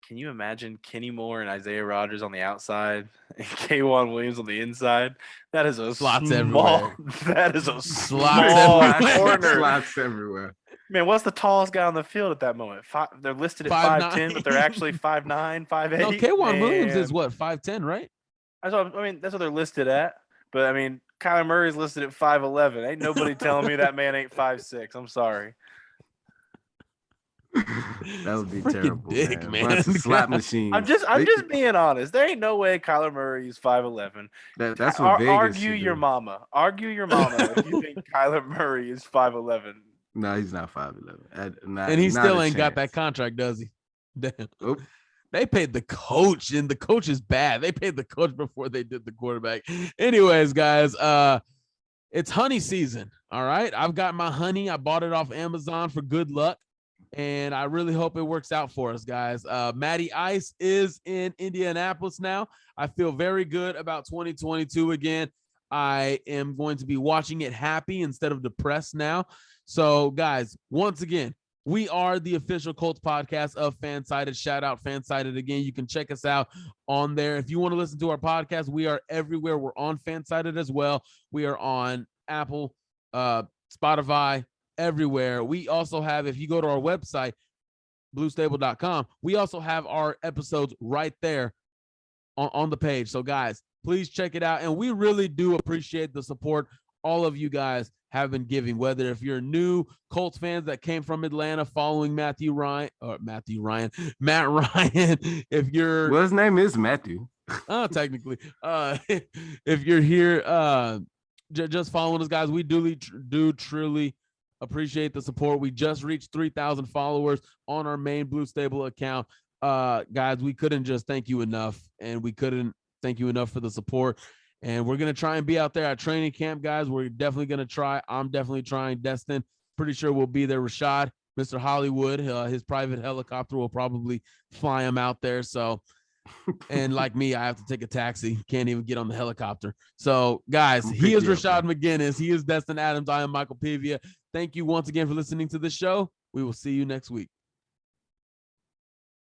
Speaker 4: Can you imagine Kenny Moore and Isaiah Rodgers on the outside and K'Wan Williams on the inside? That is a
Speaker 3: slots everywhere.
Speaker 4: That is a
Speaker 3: slots
Speaker 4: corner.
Speaker 5: Slots everywhere.
Speaker 4: Man, what's the tallest guy on the field at that moment? They're listed at 5'10", but they're actually 5'9", 5'8".
Speaker 3: No, K'Wan Williams is what, 5'10", right?
Speaker 4: That's what they're listed at. But I mean, Kyler Murray's listed at 5'11". Ain't nobody telling me that man ain't 5'6". I'm sorry.
Speaker 5: That would be terrible,
Speaker 3: dick, man.
Speaker 5: That's a slap machine.
Speaker 4: I'm just being honest. There ain't no way Kyler Murray is 5'11".
Speaker 5: That's what Vegas
Speaker 4: argue your mama. Argue your mama if you think Kyler Murray is 5'11".
Speaker 5: No, he's not 5'11".
Speaker 3: And he still ain't got that contract, does he? Damn.
Speaker 5: Oop.
Speaker 3: They paid the coach, and the coach is bad. They paid the coach before they did the quarterback. Anyways, guys, it's honey season. All right. I've got my honey. I bought it off Amazon for good luck, and I really hope it works out for us, guys. Matty Ice is in Indianapolis now. I feel very good about 2022 again. I am going to be watching it happy instead of depressed now. So, guys, once again, We are the official Colts podcast of Fansided. Shout out Fansided again. You can check us out on there. If you want to listen to our podcast, we are everywhere. We're on Fansided as well. We are on Apple, Spotify, everywhere. We also have, if you go to our website, bluestable.com, we also have our episodes right there on the page. So guys, please check it out. And we really do appreciate the support all of you guys have been giving, whether if you're new Colts fans that came from Atlanta following Matt Ryan, if you're,
Speaker 5: well, his name is Matthew.
Speaker 3: Technically, if you're here, just following us, guys, we do truly appreciate the support. We just reached 3,000 followers on our main Blue Stable account. Guys, we couldn't just thank you enough, and we couldn't thank you enough for the support. And we're going to try and be out there at training camp, guys. We're definitely going to try. I'm definitely trying. Destin, pretty sure we'll be there. Rashad, Mr. Hollywood, his private helicopter will probably fly him out there. So, and like me, I have to take a taxi. Can't even get on the helicopter. So, guys, he is Rashad McGinnis. He is Destin Adams. I am Michael Pivia. Thank you once again for listening to the show. We will see you next week.